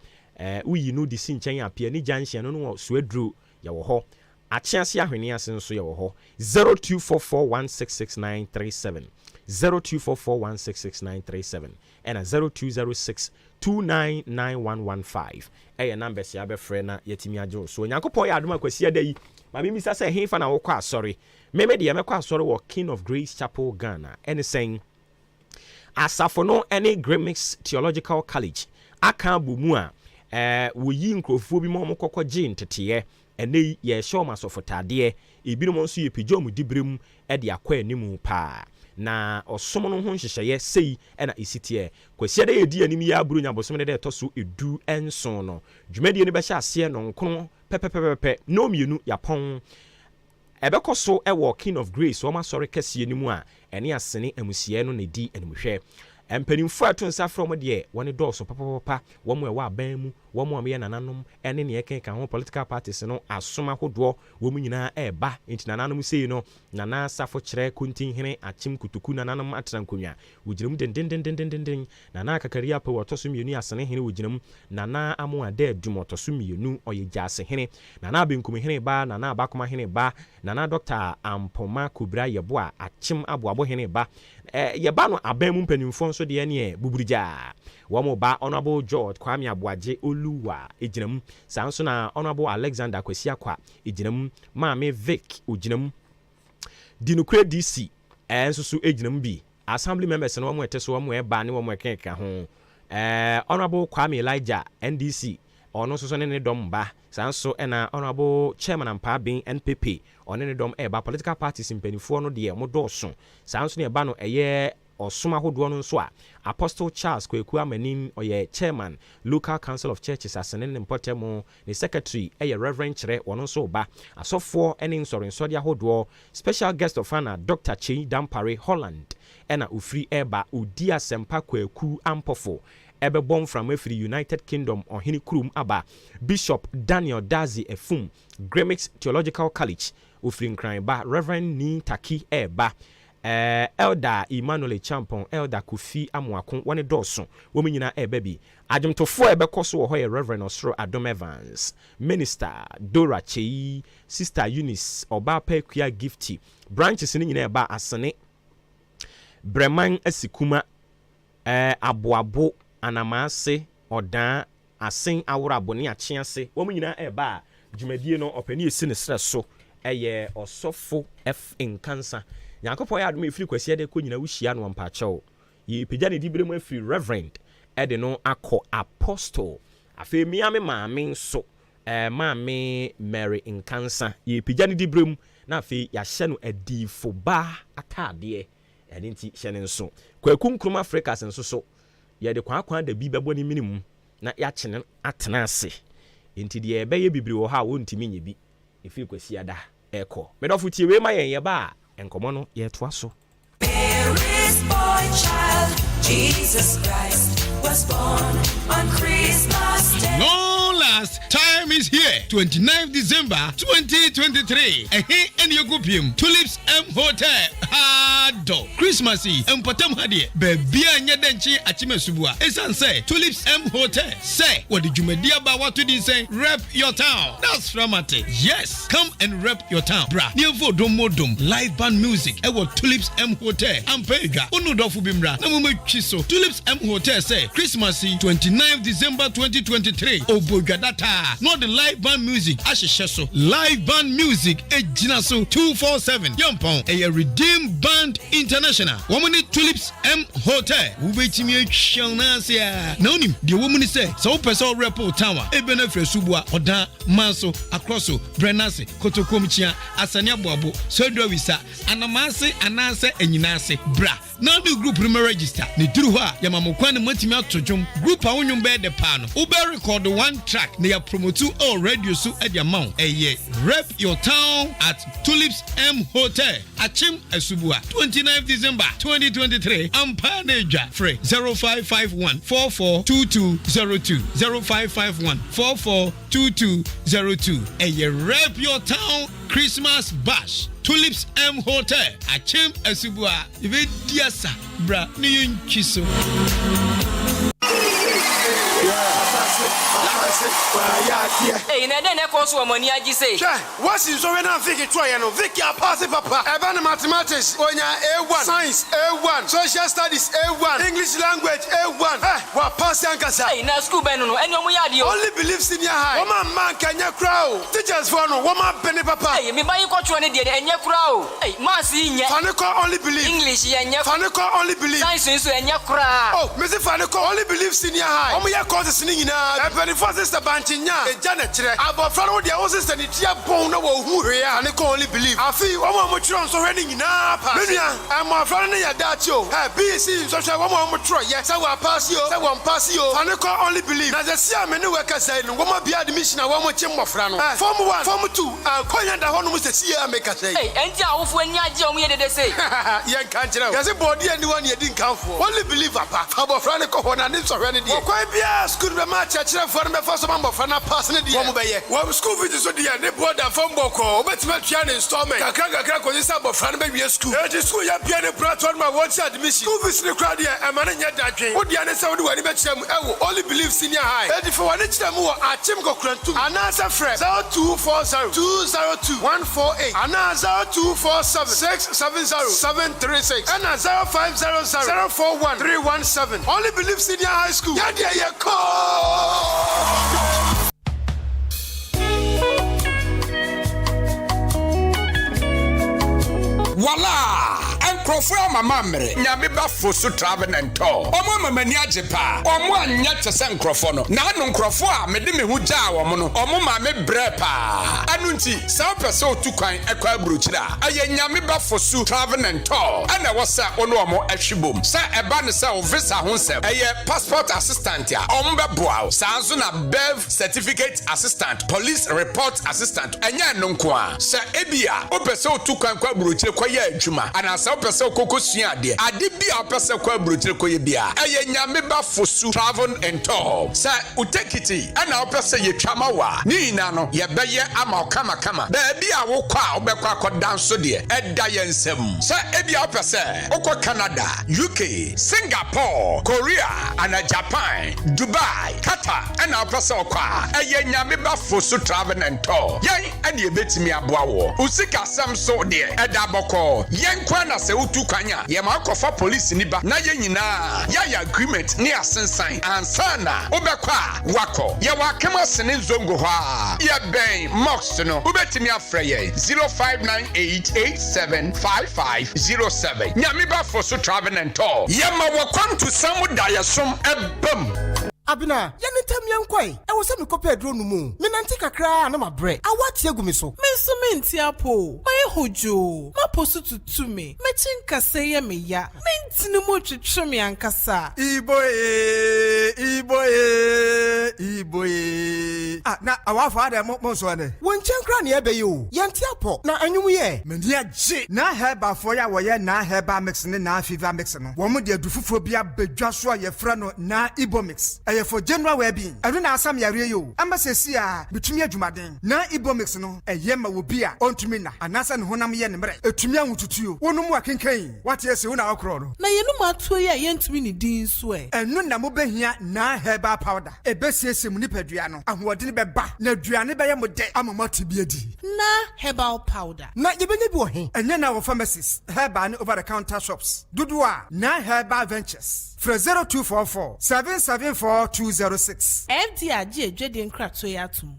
uyi no de si nkyɛn apia ne junction no no suaduro yɛwɔ hɔ akyease ahwene ase nso yɛwɔ hɔ 0244166937 0244166937 and 0206299115 ɛyɛ numbers ya bɛfrɛ na yɛtimi agye so Nyankopɔn yɛ adom akwasi ada yi ma me misa sɛ hefa na wokɔ asɔre meme de yɛmɛkɔ asɔre wɔ King of Grace Chapel Ghana ɛne sɛn asafo no ɛne Gramix Theological College aka bɔ mu a woyi nkrɔfoɔ bi ma ɔmo kɔkɔ gye nteteɛ ɛne yɛ hyɛ ɔmo asɔfotadeɛ ebinom nso yɛ pagya ɔmo dibrem ɛde akɔ animu paa na ɔsom no ho nhyehyɛeɛ sei ɛna ɛsitiɛ kwasi da yɛdi anim yɛ aburo nya bosom de ɛtɔ so edu enson no dwumadie no bɛhyɛ aseɛ no nkono pepepepe no mienu yapon ebekɔ so ɛwɔ King of Grace wɔn asɔre kɛseɛ no mu a ɛne asene amusie no ne di animhwɛ mpanimfo ato nsa from deɛ wɔne dɔɔso papapapa wɔn ɛwɔ aban mu wɔn a meyɛ nananom ɛne ne ɛkenka ho political parties no asoma hodoɔ wɔn nyinaa ɛɛba nti nananom sei no nana safo kyerɛ kontinhene akyem kutuku nananom atrankonwa wogyinam dendendendendenden nana kakaria pa wɔtɔ so mienu asene hene wogyinam nana amo ade adum wɔtɔ so mienu ɔyɛ gyase hene nana benkum hene ba nana abakoma hene ba nana Dr. Ampoma Kubra yɛbo a akyem aboabo hene ba yɛba no aban mu mpanimfo nso deɛ ne buburija wɔn ba Honorable George Kwame Aboagye Oluwa egyinam saa nso na Honorable Alexander Kwesi Akwa egyinam Maame Vic ogyinam Dinukwe DC nso so egyinam bi assembly members no wɔn ɛte so wɔn ɛba ne wɔn ɛkeka ho Honorable Kwame Elijah NDC ɔno nso so ne dɔm ba saa nso ɛna Honorable Chairman Ampabin NPP ɔne ne dɔm ɛba political parties mpanimfoɔ no deɛ mo dɔɔso saa nso ne ɛba no ɛyɛ ɔsoma hodoɔ no nso a Apostle Charles Kweku Amanim ɔyɛ Chairman Local Council of Churches asene ne mpɔtɛmo ne secretary ɛyɛ Reverend Kyerɛ wɔn nso ba asɔfoɔ ɛne nsɔrensɔde ahodoɔ special guest of honor Dr. Chei Dampare Holland ɛna ofiri ɛba odi asɛmpa Kweku Ampofo ɛbɛbɔ from afiri United Kingdom ɔhene kurum aba Bishop Daniel Dazi Efum Gremix Theological College ofiri nkran ba Reverend Ni Taki ɛba Elder Emmanuel Champon Elder Kofi Amoako wɔne dɔɔso wɔn nyinaa ɛbɛ bi adwomtofoɔ ɛbɛkɔ so wɔ hɔ yɛ Reverend Osoro Adom Evans Minister Dora Chei Sister Eunice Ɔbaa Pɛkua Gifty branches ne nyinaa ɛba asene Breman Asikuma Aboabo Anamase Ɔdan Asen Aworabo ne Akyease wɔn nyinaa ɛba dwumadie no ɔpɛni esi ne srɛ so ɛyɛ ɔsɔfo F Nkansa Yankopɔ ya adom efiri kwasi de ko nyina wuhia no mpakyɛw ye pagya ne dibere mu afiri Reverend ɛde no akɔ Apostle afei miame maame nso maame Mary Nkansa ye pagya ne dibere mu na afei ya hyɛ no adifo ba ataadeɛ ɛde nti hyɛ ne nso Kwaku Nkrumah Africans nso so ye de kwakwan da bi bɛbɔ ne minimum na ya kyene atena ase nti de ɛbɛyɛ bibiri wɔ ha wontimi nye bi efiri kwasi ada ɛkɔ medɔfo tie we ma yɛn yɛba enkomo no yɛtoa so. There is boy child, Jesus Christ was born on Christmas Day. Long last time is here, 29th December 2023. Ehe eni yokupium Tulips M Hotel. Hado Christmasy empatam hadie bebia nya denchi achime subua. Esan say Tulips M Hotel. Say what the jumedia ba what to say rep your town. That's Ramate. Yes, come and rep your town. Bra. Niemfo domodom live band music. Ewo Tulips M Hotel. Ampega. Onu dofu bimra. Na mume chiso. Tulips M Hotel say Christmasy 29th December 2023. Obogadata. Not the live band music. Ashisheso. Live band music. Ejinaso 247. Yompon. A Redeem Band International. Woman Tulips M Hotel. Ubetimi Shanasia. Nonim. The woman say so person repo tower. Ebenefre subwa. Oda Manso. Akroso. Brenase. Kotokomichia. Asanya Boabo. Sodro Wisa. Anamase. Anase. Enyinase. Bra. Now the group register. Ni duruha. Yamamokwane Matimia Tojum. Group a unyumbe de pano. Ube record one track. They are promotu all radio su at your mount. Rep your town at Tulips M Hotel. Achim Esubua. 29th December 2023. Ampaneja. Free 0551 442202. 0551 442202. Rep your town Christmas bash. Tulips M Hotel. Achim Esubua. Ibe diasa. Bra. Niyun chiso. Hey, na den e ko so amani agi say. What's in so when I think it try no Vicky pass papa. Even mathematics onya A1, science A1, social studies A1, English language A1. What pass yankasa. Hey, na school ben no enyo mu yade o. Only believe senior high. Woman man kanya crowd. Teachers for no woman penny papa. Hey, me buy you control ne de enye kura o. Hey, mass nye. Faniko only believe. English yenye. Faniko only believe. Science so enye kura. Oh, me say Faniko only believe senior high. Omo ya courses ni nyina. E penny for sister banchinya. Janet, Abafano, the houses and it's your bone over who here and they can only believe. I feel one more chance already in Napa. I'm my friend that you have BC, such a one more try. Yes, I will pass you, I won't pass you, and I can only believe. Now, the same many workers say, no one be admission, I want more chamber frano. Form 1, Form 2, and Koyan the one who says, see, I make a say. Hey, and you when you are they say. Yeah, can't you know? There's a body and the one you didn't count for. Only believe Abafranico and it's already. Quite be a school match at for the first member for not passing the Omobay. One school visits to the end, they brought a phone boko, but Matchan installment. I can't go this up of Fan Baby School. It is school, you piano brought on my one side mission. School visit the crowd here, and managing that game. What the other side do I bet them? I will only believe senior high. 84 1 more at Timco Crantu. Another friend 0240 202 148. Another 0247 670 736. And 0500 041 317. Only believe senior high school. Yeah, Voila! Crofo mama mere nyame ba fosu travel and tour omo mamani ajepa omo anya tese nkrofo no na anu nkrofo a mede me hu ja wo no omo ma me brepa anu nti sa pese otukwan ekwa abrochira aye nyame ba fosu travel and tour ana wosa ono omo ahwibom sa eba ne sa o visa ho nsem eye passport assistant ya omo be boa sa anzo na bev certificate assistant police report assistant anya no nko a sa ebia o pese otukwan kwa abrochira kwa ya adwuma ana sa so koko suade ade bia opese kwa abrochire koye bia eye nyame ba fosu travel and tour sa utekiti ana opese ye twama wa ni na no ye beye ama kama ba bia wo kwa obekwa akodan so de eda ye nsem sa ebia opese okọ Canada UK Singapore Korea ana Japan Dubai Qatar ana opese okwa eye nyame ba fosu travel and tour yen ane ebetimi aboa wo usika sam so de eda boko yen kwa na se utu kwanya ye ma kofa police ni ba na ye nyina ya agreement ni asensan ansana obekwa wako ye wakema sene zongo ha ye ben mox no ubetimi afre ye 0598875507 nyame ba for so travel and tour ye ma wakwan to samuda som ebam Abina, yanitam yankoi. I was a copy of Dronumu. Minantika cry and my bread. I watch Yagumiso. Mintiapo. My hojo. My posu to me. Machinka say me ya. Mintinumo to chumi and cassa. Iboye. Ah, na our father Monsone. One chancran ebe you. Yantiapo. Na anyway. Mendia J. Na heba for ya waya na heba mixing na fever mixing. Woman dear Dufufobia bejaswa ye frano na Ibo mix. For general well-being, I don't know some yario. Ambassador between your Jumaden. Na Ibomix no, a yema will be on to Mina, and Nasan Honam Yen, a Tumian to you. One more can cane. What yes, you know, crowd. Na you know, Matuya yent winnie Dean sway. And no Namobe here, na herba powder. A best yes, Munipediano, and what did be back. No Driani by a mode, I'm a multi-beady. Na herbal powder. Not even a boy, and then our pharmacists, herban over the counter shops. Dudua, na herbal ventures. For 0244 774 206. FDRG Jedin Kratoyatum.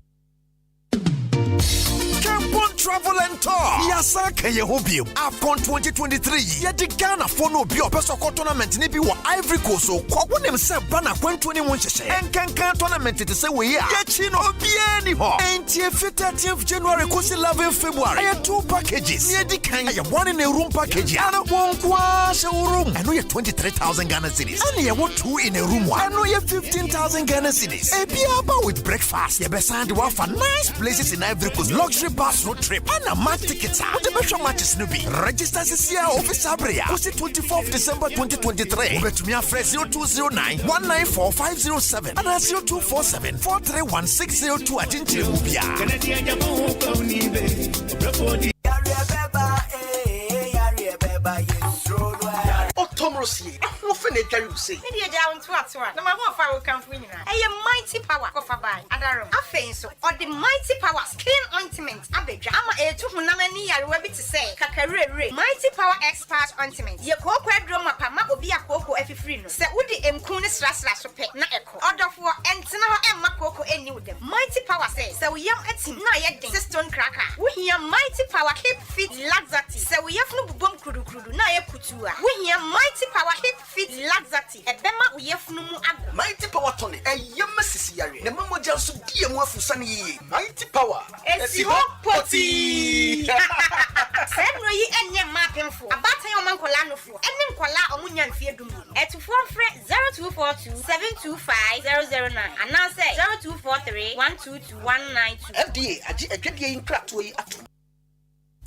Campon Travel and Tour. Yasa keye hobium. AKAN 2023. Yedi Ghana for no bio peso tournament ni bi wo Ivory Coast so kwa wonem se bana kwan 21 hyehyɛ. Enkankan tournament te se we ya. Yechi no obia ni ho. Enti 30th January kosi 11 February. Aye 2 packages. Ni edi kan aye one in a room package. Ana wonkwa she room. Ano ye 23,000 Ghana cedis. Ana ye wo 2 in a room one. Ano ye 15,000 Ghana cedis. Ebiaba with breakfast. Ye be sand wa for nice places in Ivory Coast. Luxury bus road trip and a match tickets. What the best matches no be? Register this year office Abria. 24th December 2023. Over to me a fresh 0209 194507 and 0247 431602 at India. Tomrosie, who finished you say? Media down to us one. No matter how far we come from you. A mighty power of a buy. Adaro. A face or the mighty power skin ointment. Abeja. I'm a 2 year rabbit to say. Kakare. Mighty power expert ointment. Your cocoa drama pama will be a cocoa if you free. Say would the mkunis slash pet na echo. Order for and Emma cocoa and new them. Mighty power says. So we young at him. No yet stone cracker. We hear mighty power keep fit laxative. So we have no boom kudu. Na ye kutua. We hear mighty power keep fit laxative. A bema we have no more. Mighty power tonic. A yummy Sicilian. hwe na mama janso die mu afusane yi mighty power esi ho poti Sedro yi enye mapemfo abatan o mankola nofo ene nkola omunya mfie dum etufo frɛ 0242 725 009 anase 0243 122 192 FDA agi adwadie nkrato yi ato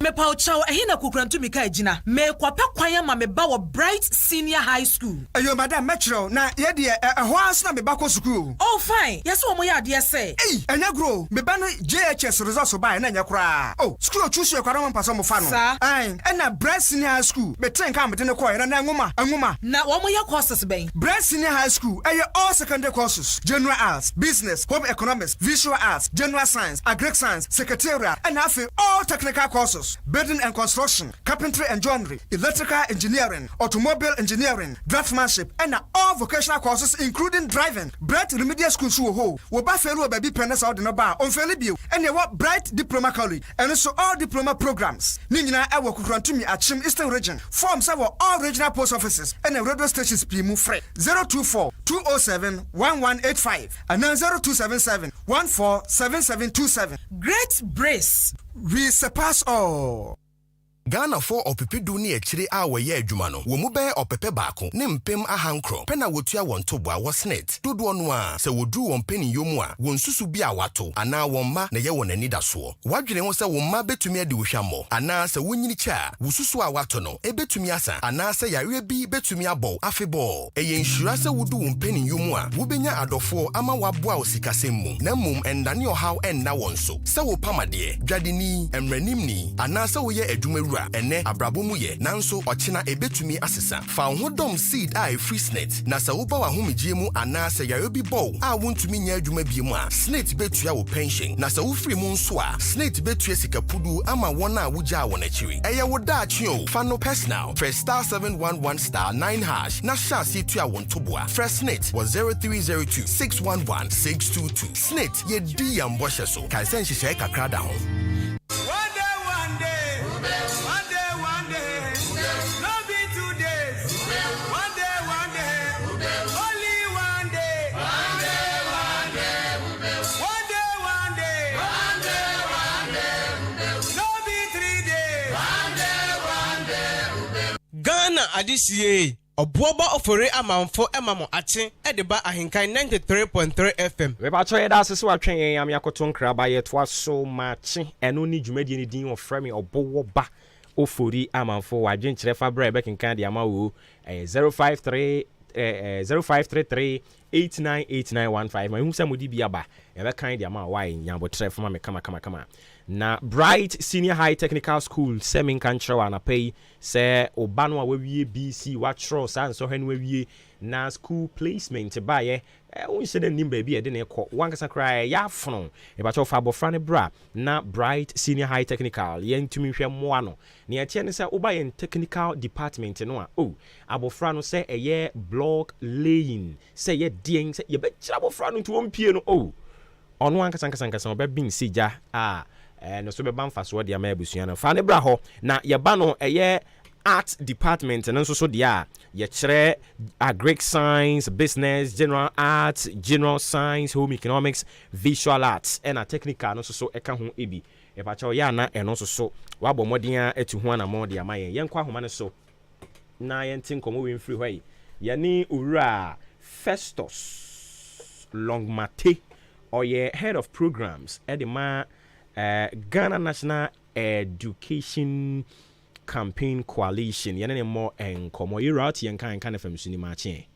Me pa uchaw ehina kukrantu mika ejina me kwape kwanya ma me ba wo Bright Senior High School. Ayo madam metro na ye de ho ansna me ba ko school. Oh fine. Yes wo mo ya de say. Enya gro me ba no JHS results ba na nya kra. Oh school choose your kwara mpaso mo fa no. Ai na Bright Senior High School me train ka me de ne ko na nwoma. Na wo mo ya courses ben. Bright Senior High School all secondary courses. General arts, business, home economics, visual arts, general science, agric science, secretarial and all technical courses. Building and construction, carpentry and joinery, electrical engineering, automobile engineering, draftsmanship, and all vocational courses including driving. Bright Remedial School wo ba felu baby pennes out no ba on felibio and you what Bright Diploma College and also all diploma programs. Nina I work to me at Chim Eastern Region. Forms our all regional post offices and the radio stations PMU free 024 207 1185 and then 0277 147727. Great Brace. We surpass all. Ghana for opepedu ni echiri a woye adwuma no wo mu be opepe baako ne mpem ahankro pena wotua won toboa wo snet dodo no a se wodu won peni yomu a won susu bi a wato ana won ma na ye won anida so wadwene ho se won ma betumi ade wo hwamo ana se wonyini cha wo susu a wato no e betumi asa ana se yare bi betumi abo afebol eye nshura se wodu won peni yomu a wo benya adofo ama waboa wo sikasem mu na mum endane ohaw enna won so se wo pamade dwadeni emranim ni ana se wo ye adwuma ene abrabomu ye nanso ochina ebetumi asesa fa hodom seed a free snet na sa wo ba wa homegye mu ana sa yare bi bow a wontumi nya adwuma bi mu a snet betua wo pension na sa wo free mu nso a snet betua sikapudu ama wona wugya won akiri eye wo da atwe fa no personal press *711*9# na sha si tua won toboa fresh snet was 0302 611 622 snet ye di yambo hyeso kan sen hyehyɛ kakra da ho. Ghana adisiye obuoba ofore amanfo emamo ache edeba ahenkan 93.3 FM. We ba choye da sese watwen yen am yakoto nkra ba ye to so machi eno ni dwumadi ni din of frame obowoba ofori amanfo wadwen kire fa bra be kenkan de ama wo 0533 898915 my hu samodi bia ba e be kan de ama why nyambo tre fa ma me kama na Bright Senior High Technical School semin kanchwa na pay se obano a we BC watro san so hen we na school placement ba ye won se dem nimba bi e de na ekọ wankasa kra ya fono e ba cho fa bofra ne bra na Bright Senior High Technical ye ntumi hwe moa no ne ya tie ne se oba ye technical department no a abofra no se eye block laying se ye dien se ye be kira abofra no nti won pie no ono wankasa oba bin sija no so be banfa so de ama abusua no fa ne bra ho na ye ba no eye art department and so dia ye kire agric science, business, general arts, general science, home economics, visual arts and a technical no so eka ho ebi e ba cha ya na eno so wa bo modin etu ho na mo de ama ye nkwa homa ne so na ye ntin komo we mfiri hwai ye ni owura Festus Longmate oye head of programs at the Ghana National Education Campaign Coalition yene mo enkomo yirati yenkan kan fam suni mache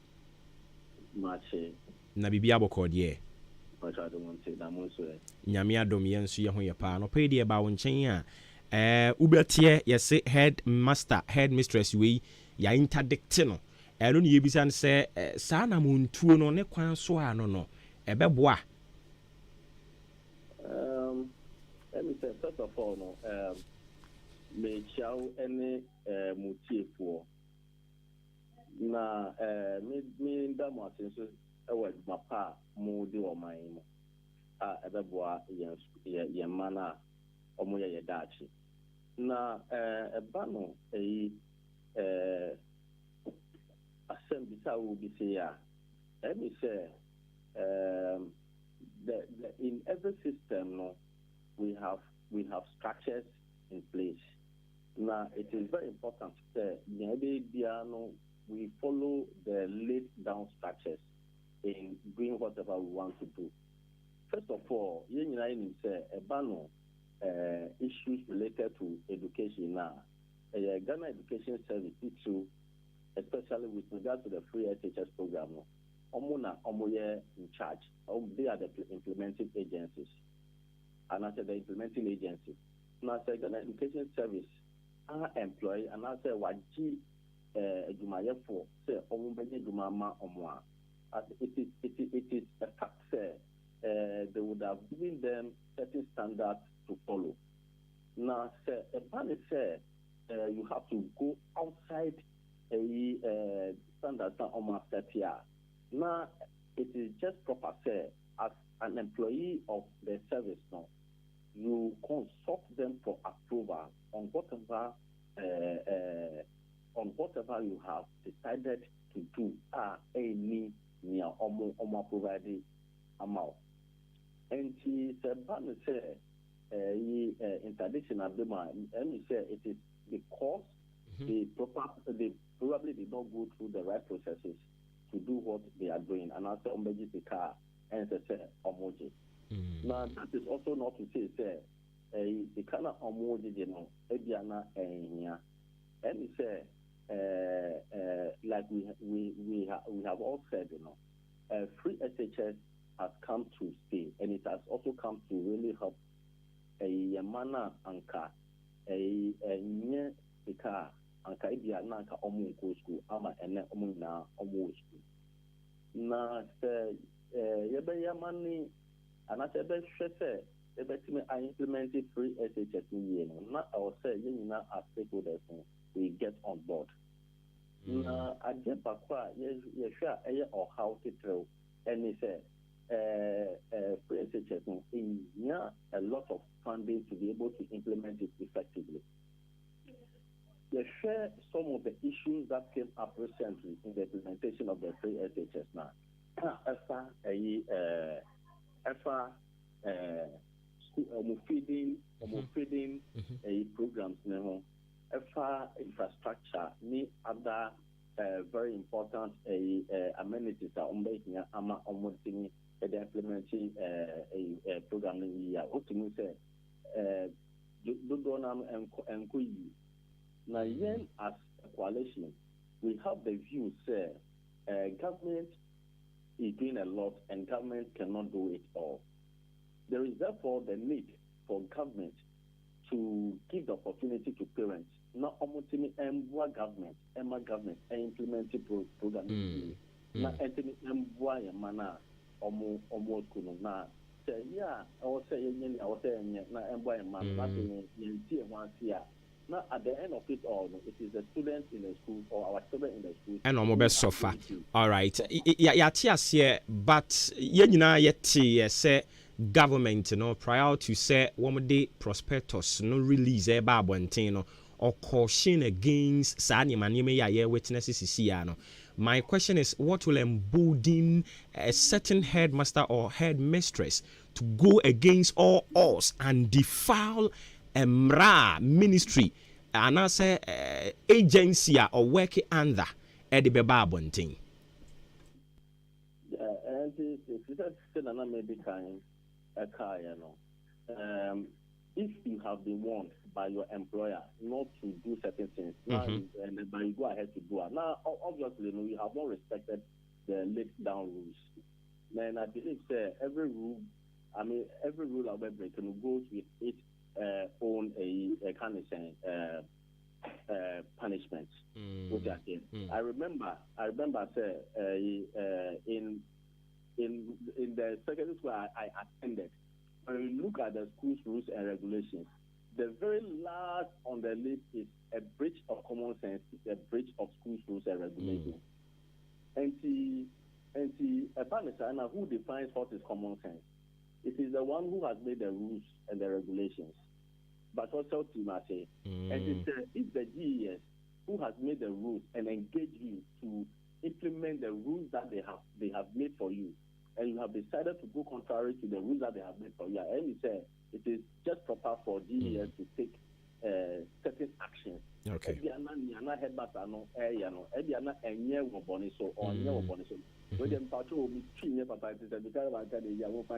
na bibia bokọ de nyame adom yenso ye ho ye pa no pe de ba won chen a ubetie yese head mistress we ya interdict no eno ne yebisa se sa na montuo no ne kwan so ano no ebeboa. Let me say, first of all, me chow any motif na me ndamo asenso ewa my pa mo di o man mo ebeboa ye mana omo ye dachi na eba no asem bisa wo bi se ya let me say in every system, no, we have structures in place. Now, it is very important that we follow the laid down structures in doing whatever we want to do. First of all, issues related to education now. Ghana Education Service, especially with regard to the free SHS program, in charge. They are the implementing agencies. And I said the implementing agency. Now, I said Ghana Education Service are employee, and I said Waji Adwuma-Adwuma say Adwuma-Adwuma. It is a fact that they would have given them certain standards to follow. Now, say a ban say you have to go outside a standards that are set here. Now, it is just proper say as an employee of the service now, you consult them for approval on whatever you have decided to do. Any near provided amount. And he said, interdiction Adwuma, and he said it is because they probably did not go through the right processes to do what they are doing. And I said, the car and say, Omoji. Now, that is also not to say, the kind of Omoji, Ediana, and he said, like we have all said, free SHS has come to stay, and it has also come to really help a mana anka a nye ika anka ibia na anka omu go school ama ene omu na omu school na se yebe yamani anase be hwese ebe timi I implemented free SHS ni no na I will say nyina as stakeholders we get on board na ade bakwa ye hwa eye or how to throw and he said free SHS in a lot of funding to be able to implement it effectively. They share some of the issues that came up recently in the implementation of the free SHS now. Feeding programs now. Infrastructure, ni other very important amenities that they're implementing a program in the year. What do you say? Now, yen as a coalition, we have the view say government is doing a lot and government cannot do it all. There is therefore the need for government to give the opportunity to parents, not only government, Emma government, and implementing program. Not entering mana. Almost couldn't now say, yeah, I was saying, na and boy, man, nothing in one year. Now, at the end of it all, it is the students in the school or our children in the school. And almost best so far. All right. Yeah, here, but yet, say government, prior to say one day prospectus, no release a babantino or caution against Sani Manime witnesses here. My question is, what will embolden a certain headmaster or headmistress to go against all odds and defile a MRA ministry and I say agency or working under Eddie Bababonting? And if you have been warned by your employer not to do certain things, and but you go ahead to do it. Now, obviously, we have not respected the laid down rules. And I believe every rule about breaking goes with its own kind of punishment. I remember, in the secondary school I attended. When you look at the school's rules and regulations, the very last on the list is a breach of common sense, a breach of school's rules and regulations. And who defines what is common sense? It is the one who has made the rules and the regulations. But also to say, and it's the GES who has made the rules and engaged you to implement the rules that they have made for you. and you have decided to go contrary to the rules that they have made for you, and you say it is just proper for DES to take certain actions. Okay.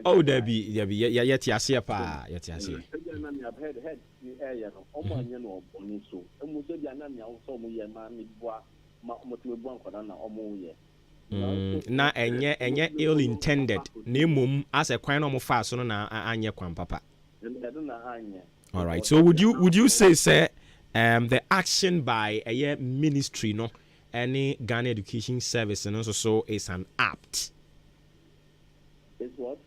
Oh, there be yet yasia pa yet yasia. Na enye ill intended na as a kwan no fa so na anye kwan papa. All right, so would you say the action by a ministry no any Ghana Education Service and also is an apt. It's what?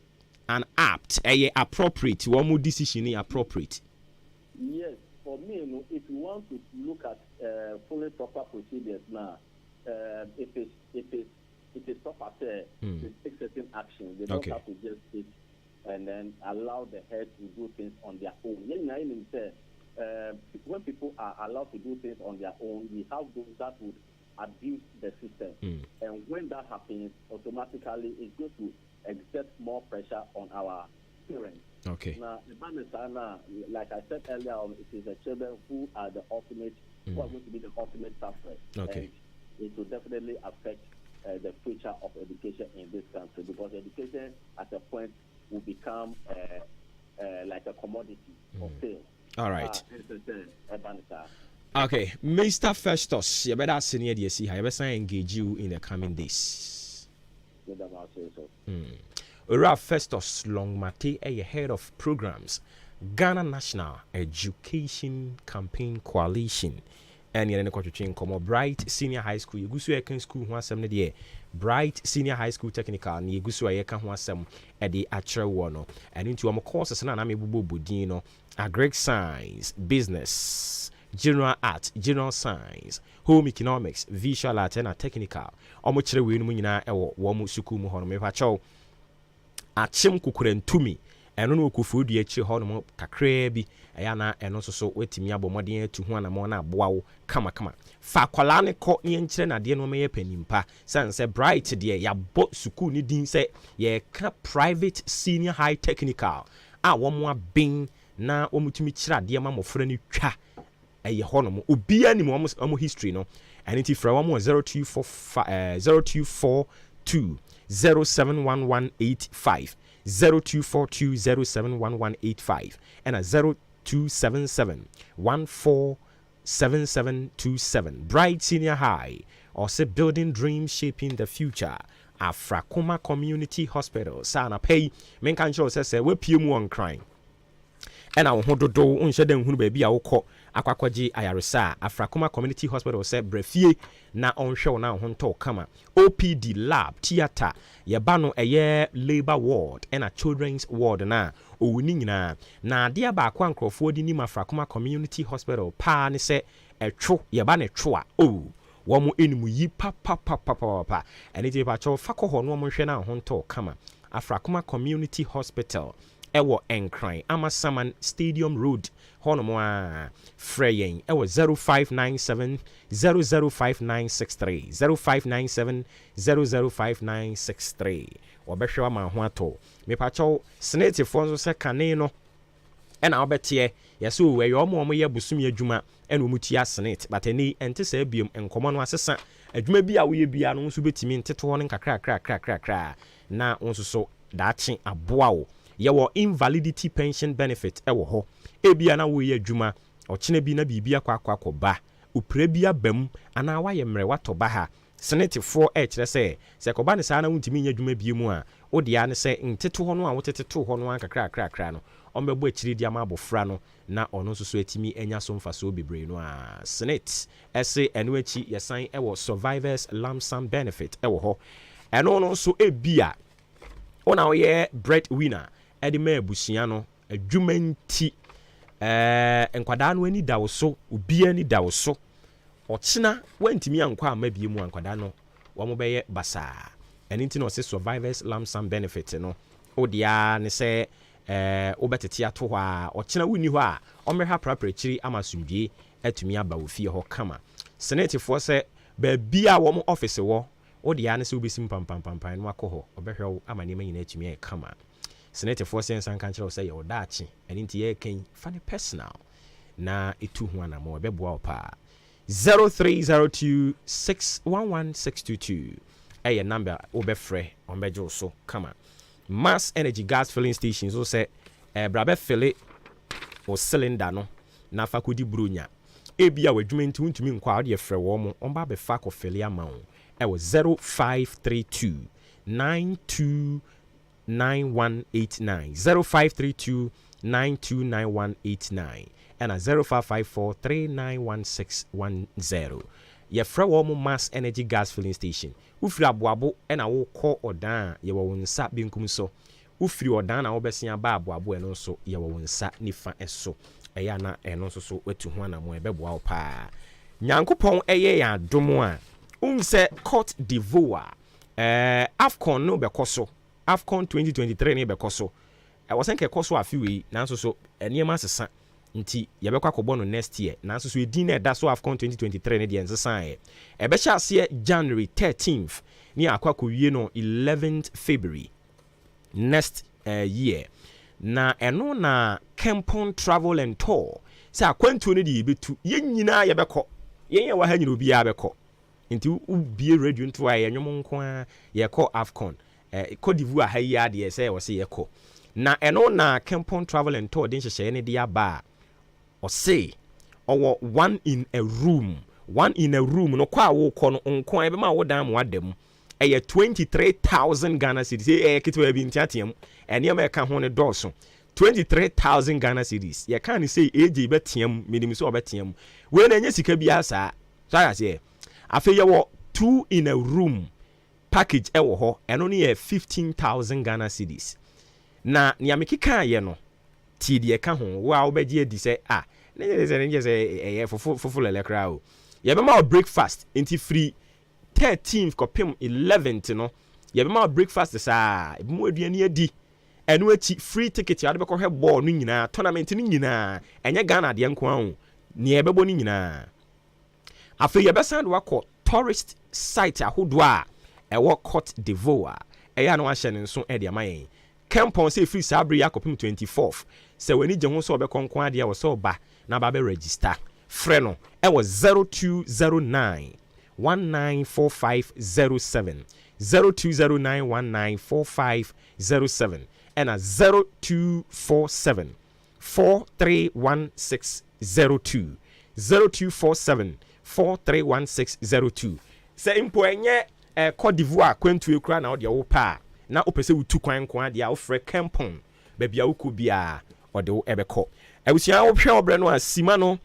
An apt, appropriate. One more decision appropriate. Yes, for me, if you want to look at fully proper procedures now, it is proper to take certain actions. They don't have to just sit and then allow the head to do things on their own. When people are allowed to do things on their own, we have those that would abuse the system. And when that happens, automatically it's going to exert more pressure on our parents. Okay. Now, like I said earlier, it is the children who are the ultimate, who are going to be the ultimate sufferers. Okay. And it will definitely affect the future of education in this country, because education at a point will become like a commodity or sale. All right. Okay, Mr. Festus, you better senior DSC. I better engage you in the coming days. Ralph Festus Longmate, a head of programs, Ghana National Education Campaign Coalition, and you're in the Bright Senior High School. You go to AKAN school, who has Bright Senior High School Technical, and you go to AKAN who has some at the actual one, and into a courses and I'm able to agric science, business, general art, general science, home economics, visual art, and technical. Omuchere we no nyina ewo wo mu suku mu hono me pacho. Achim kukuren tumi. Eno no kufu du echi hono kakra bi. Eya na eno so wetimi abomoden atu ho na mo na aboa wo kama. Fa kwala ne ko ne nkyere na de no me ye panimpa. Sanse bright de ya bo suku ni din se ye ka private senior high technical. A wo mo abin na omutumi kira de ma mofra ni twa eye hono mo obia ni mo history no aniti fra wo mo 0242 071185 0242071185 and a 0277147727 Bright Senior High or say building dreams shaping the future. Afrakoma Community Hospital sana pay men kan show say we pie mu on crying. And I want to do unshedden who baby I will call Aquaji Ayarisa, Afrakoma Community Hospital said Brefie na on show now honto kama OPD lab theater yabano a year labor ward and a children's ward na owinina na dia ba kwa nkrofo di ni Afrakoma Community Hospital pa ne se etwo yabane twa oh womo enimu yi pa and it ba cho fako ho no mo hwe na honto kama Afrakoma Community Hospital ewo enkran Amasaman Stadium Road honomwa freyen ewo 0597 005963 0597 005963 obehwe ma ho ato me pacho senate fonso se kane no ena obetie yeso we omo ye busum adwuma ena omutia senate but eni ente sa biom enkomo no asesa adwuma bi a wo ye bia no nso betimi nteto ho nkakra na onso so daachi aboawo yewo invalidity pension benefit ewo ho ebia na wo ye adwuma ochene bi na bibia kwa ba upre bia bam ana wa ye mre wato ba ha senate for kire se koba ne sa na wuntimi nya adwuma bi mu a wo dia ne se nteto ho no a woteteto ho no nkakra no ombebo akiri dia ma abofra no na ono so etimi enya so mfa so bebre no a senate ese eno achi yesan ewo survivors lump sum benefit ewo ho eno no so ebia ona wo ye breadwinner edime abusia no adwuma nti enkwada no ani dawo so obia ni dawo so ochina wantimi ankwa amabie mu ankwada no wo mo beye basa eni no se survivors lump sum benefit no odia ne se obetete ato ho a ochina wuni ho a omreha praprachiri amasumdie atumi aba ofie ho kama senate fo se ba bia wo mo office wo odi ya ne se obesim pampampampan no akọ obehwe wo ama ne manyina atumi e kama senate for sense an kan kire say ye odaachi eni nti ye kan fa ne personal na etu ho ana mo beboa opa 0302611622 eye number obefre onbejo so kama Mass Energy gas filling stations so say brabe fill o cylinder no na fa kodi bronya ebia wadwuma nti untumi nkwa ade frɛ wo mo omba be fa ko fill ya ma wo e wo 0532 929189 0532 929189 and 0554391610 ye frɛ wo mo Mass Energy gas filling station ufiri aboabo na wo kɔ odan ye wo nsa benkum so ufiri odan na wo besia ba aboabo eno so ye wo nsa nifa eso eya na eno so wetu ho na mo ebeboa wo pa nyankopɔn eye ya domo a unse Cote d'Ivoire AFCON no bekoso AFCON 2023 ne bekoso was nke koso afiwe nanso so eniema sesa nti yebekwa kɔbɔ no next year nanso so edin na da so AFCON 2023 ne de nsesan ebɛhyɛ ase January 13th ni akwa kɔwie no 11th February next year na eno na Kempon Travel and Tour sɛ akwantuo no de yebetu yenyina yebɛkɔ yenya wa ha nyina obi ya bɛkɔ nti ubie radio nto a yenwom nko a yɛkɔ AFCON Cote d'Ivoire ha yi ade sɛ wɔ se yɛkɔ na eno na Kempon Travel and Tour den hyehyɛ ne de aba or say or one in a room no kwa wo kɔ no nko e be ma wo dan mo adam 23,000 Ghana cedis kitwa bi ntiatem ene ma ka ho ne dɔso 23,000 Ghana cedis ye kan say AJ betiam minim so obetiam we na nya sika bi asa so ya say afi ye wo 2 in a room package e wo ho eno ne 15,000 Ghana cedis na nya mekika ye no ti de ka ho wo a obegye adi say ne say fufu lele kra o ye be ma breakfast inti free 13th kopim 11th no ye be ma breakfast saa e mu aduane adi eno achi free ticket ya de be ko hwe ball no nyina tournament no nyina enye Ghana de nko ahu ne ye bebo no nyina afi ye be sand wakɔ tourist site ahodo a ewo Cote d'Ivoire eya no ahye ne nso e de amayen Kempon say free sabri yakopim 24th se wani je ho so obekɔnko ade a wo so ba na ba be register frɛ no e was 0209 194507 0209194507 and 0247 431602 0247 431602 se impo enye Cote d'Ivoire kwantu ekura na ode wo pa na opese wutu kwan ko ade a wo frɛ Kempon ba bia wo ko bia ode wo ebekɔ awusia wo hwɛ obre no asima no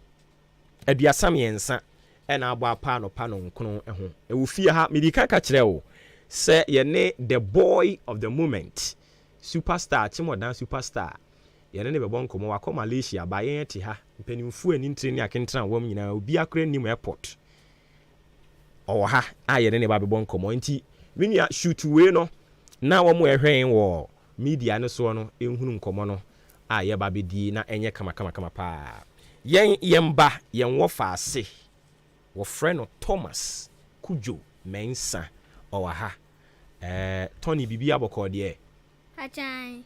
aduasam yensa ena abo apa no pa no nkono ho ewu fie ha medika ka kire wo se ye ne the boy of the moment superstar chimodan superstar ye ne bebon komo wa Malaysia ba yen ti ha mpanimfu ani ntre akentra wam nyina obi akra nim airport o ha ye ne ba bebon komo nti winia shoot we no na wo mo ehwen wo media ne so no ehunu nkomo no ye ba bedi na enye kama pa yen yemba yen wo fa ase wo frɛ no Thomas Kujo Mensa o ha Tony bibi abɔkɔ de Pachan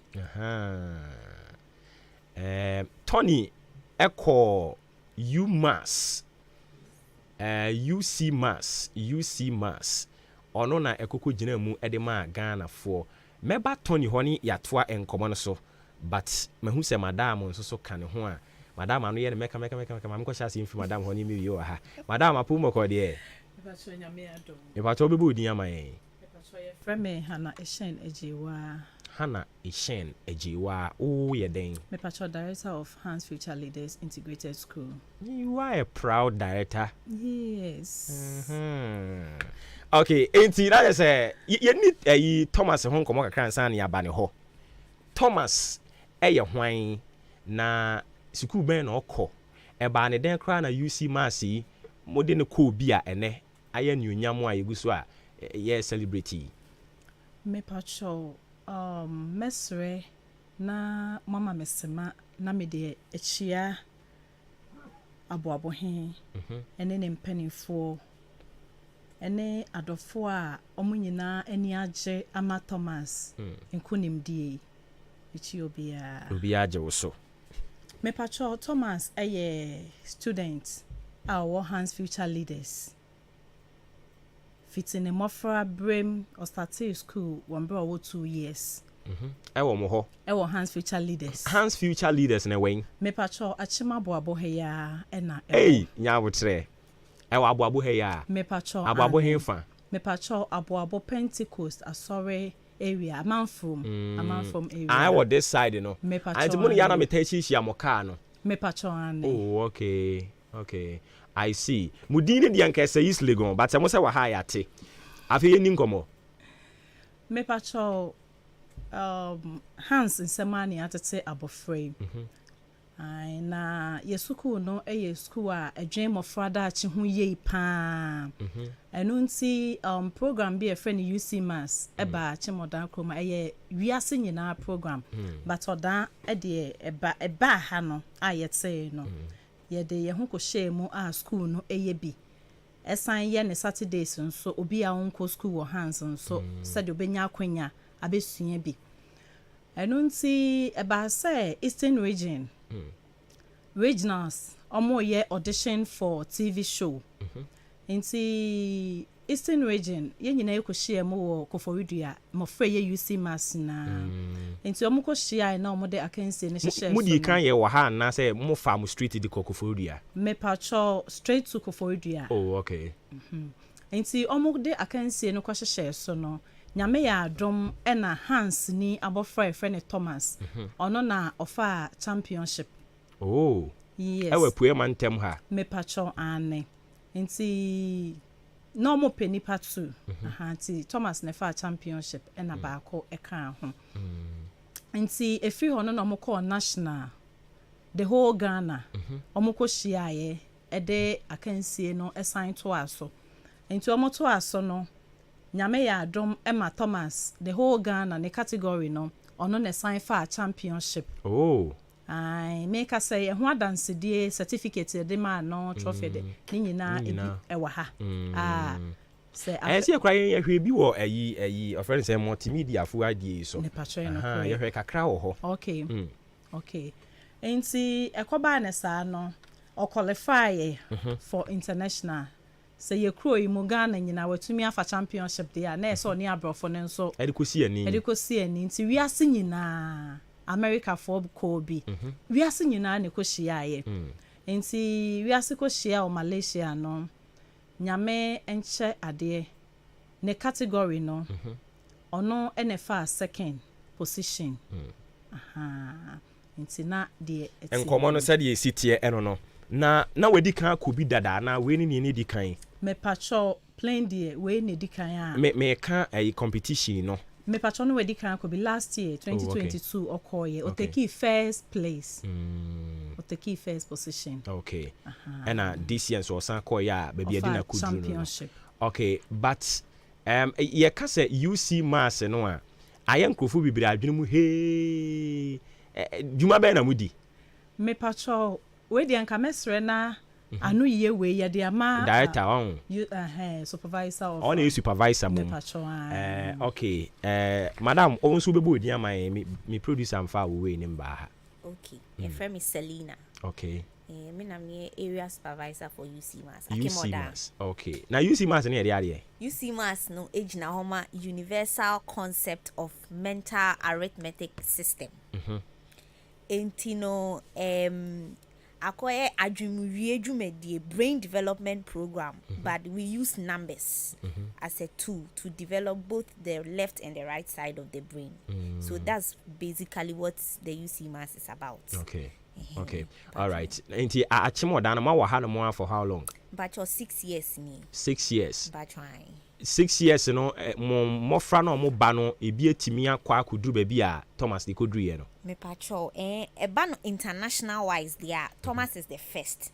Tony eko UMass UC Mass ono na ekoko gina mu ede ma Ghana for meba Tony honi yatoa enkomo no so but mahu se madam nso so ka ne ho a madam anu ye ne meka mamko sha se mfi madam honi mi yo ha madam apumo ko de Ebacho nyame adom ebacho bebu din amaye ebacho ye frame Hana Eshen Ejiwa Hana Eshen Ejiwa o ye den Mepacho director of Hans Future Leaders Integrated School. You are a proud director. Yes. Okay, enti na say you need Thomas hon komo kakra nsan ya ba ne ho. Thomas eye hwan na school ben na okọ e ba ne den kra na UC Mass yi mode ne ko bi a ene aye nyonyam a yeguso a ye celebrity. Mepacho mesre na mama mesema na me de echia aboabo he ene ne mpanifo ene adofo a omo nyina ani agye ama Thomas nkunimdie ichi obi agye wo so me pacho Thomas student our Hands Future Leaders fitting a mofra brim or started school one bro 2 years ewo mo ho ewo Hands Future Leaders na wen me pacho achima boabo he ya ena nya wotre ewo aboabo he ya me pacho aboabo he fa me pacho aboabo Pentecost asore area among from area I was this side you know and the money yana me tachi shi amoka no me pacho ane oh okay I see mudini di anka say is legon but mo say wa ha ya te afi eni nkomo me pacho Hans nsemani atete aboframe ai na yesuku no school a adwen mofrada achi hu yei pa enu nti program be a friend UC Mass eba achi modan kroma wiase nyina program but odan de eba ha no ayete no ye de ye hu ko share a school no bi esan ye ne Saturdays nso obi a wonko school wo Hans nso said obenya akwanya abesua bi enu nti eba say Eastern region regionals omo ye audition for TV show inti Eastern region ye nyina ekohia mo wo Koforidua mo frɛ ye UC Mass na inti omo kohia na omo de akansi ne hyehyɛ mudi kan ye wo ha na say mo farm street di Koforidua me pacho straight to Koforidua oh okay inti omo de akansi ne kohyehyɛ so no nyame ya adom na Hans ni abofra friend Thomas ono na ofa championship oh yes ewe pue mantem ha me pacho ane nti no mo penipa tu nti Thomas ne fa championship na baako eka ho nti efiri ho no mo call national the whole Ghana omo ko hyiaye de akansie no assign to aso nti omo to aso no nyame ya adom Emma Thomas the whole Ghana ne category no ono ne sign for championship oh ai make us say ho dance die certificate de ma no trophy de ni nyina ewa ha say say akra ye hwe bi wo ayi of friends say multimedia fu adie so ne patro no ye hwe kakra wo ho okay enti ekoba ne sa no o qualify for international say ye kro yi mu Ghana nyina watumi afa championship de na so ni abrofo ne nso edikosi ani nti wiase nyina America for Kobe wiase nyina ne ko hyiaye nti wiase ko hyia o Malaysia no nyame enche ade ne category no ono enefa second position nti na de enkomo no said ye sitie eno no na wedi kan akobi dada na we ni di kan me pacho plain de we ni di kan a me kan a competition no me pacho no wedi kan akobi last year 2022 okoye o take first place o take first position okay and this year so san call ya baby adina kudru no okay but ye ka say UC Mass no a ayen krofo bibiri adwene mu he djuma be na mudi me pacho we di anka mesre na anu ye we ye de ama director on supervisor of on a supervisor me pacho okay madam on so bebo di ama me producer am fa we ni mba ha okay your friend is Selena okay me na me area supervisor for UC Mass UC Mass okay na UC Mass na ye ade UC Mass no ejina homa universal concept of mental arithmetic system entino akoye Adwuma-Adwuma brain development program but we use numbers as a tool to develop both the left and the right side of the brain so that's basically what the UC Mass is about. Okay all right enti achimo dan ma wa ha no mo for how long but your 6 years ni 6 years but trying 6 years no mo fra no mo ba no ebi atimi akwa akuduru ba bi a Thomas de koduru ye no me patrol ba no international wise there Thomas is the first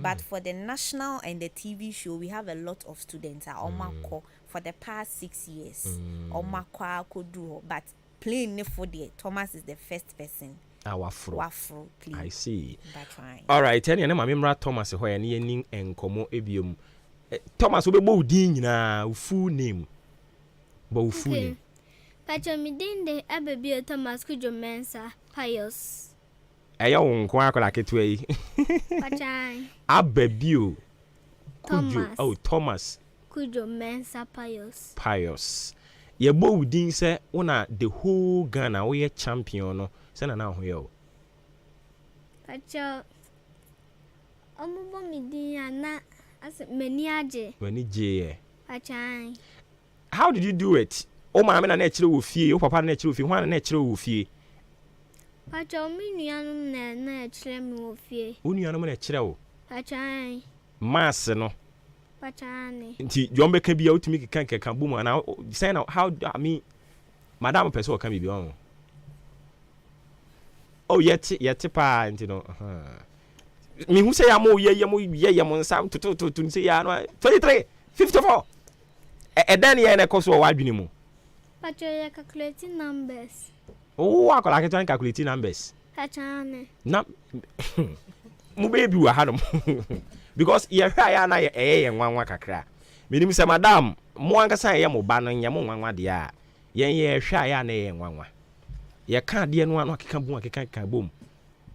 but for the national and the TV show we have a lot of students omako for the past 6 years omako akuduru but plain for the Thomas is the first person wafro please I see all right and na mamemra Thomas ho ya ne yin enkomo ebiom Thomas we bo din na full name. But full name. Pacho mi din de abebi Thomas Kujo Mensa Pius. Eya won ko akola ketu yi. Pachai. Abebi Kujo. Oh, Thomas Kujo Mensa Pius. Pius. Ye bo din say una the whole Ghana we champion no. Say na ho ye o. Pacho omubo mi din na as mani aje. Mani je. Pachai. How did you do it? O ma me na chire wo fie, o papa na chire wo fie, ho na chire wo fie. Pacho mi nuanum na chire mi wo fie. O nuanum na chire wo. Pachai. Mass no. Pachani. Nti jombe ka bia utimi kan boom na say now how I mean madam person can be on. Oh yet pa nti no. Me who say am ye mo sam to say ya no 23 54. Then ye na course o wadwini mu. Pacho ye calculating numbers. Oh, I can calculate numbers. Pachani. Na mu baby wa hanom. Because ye hwa ya na ye nwanwa kakra. Menim say madam, mo ankasa ye mo ba no nya mo nwanwa de a. Ye hwa ya na ye nwanwa. Ye ka de no anu akeka bom akeka bom.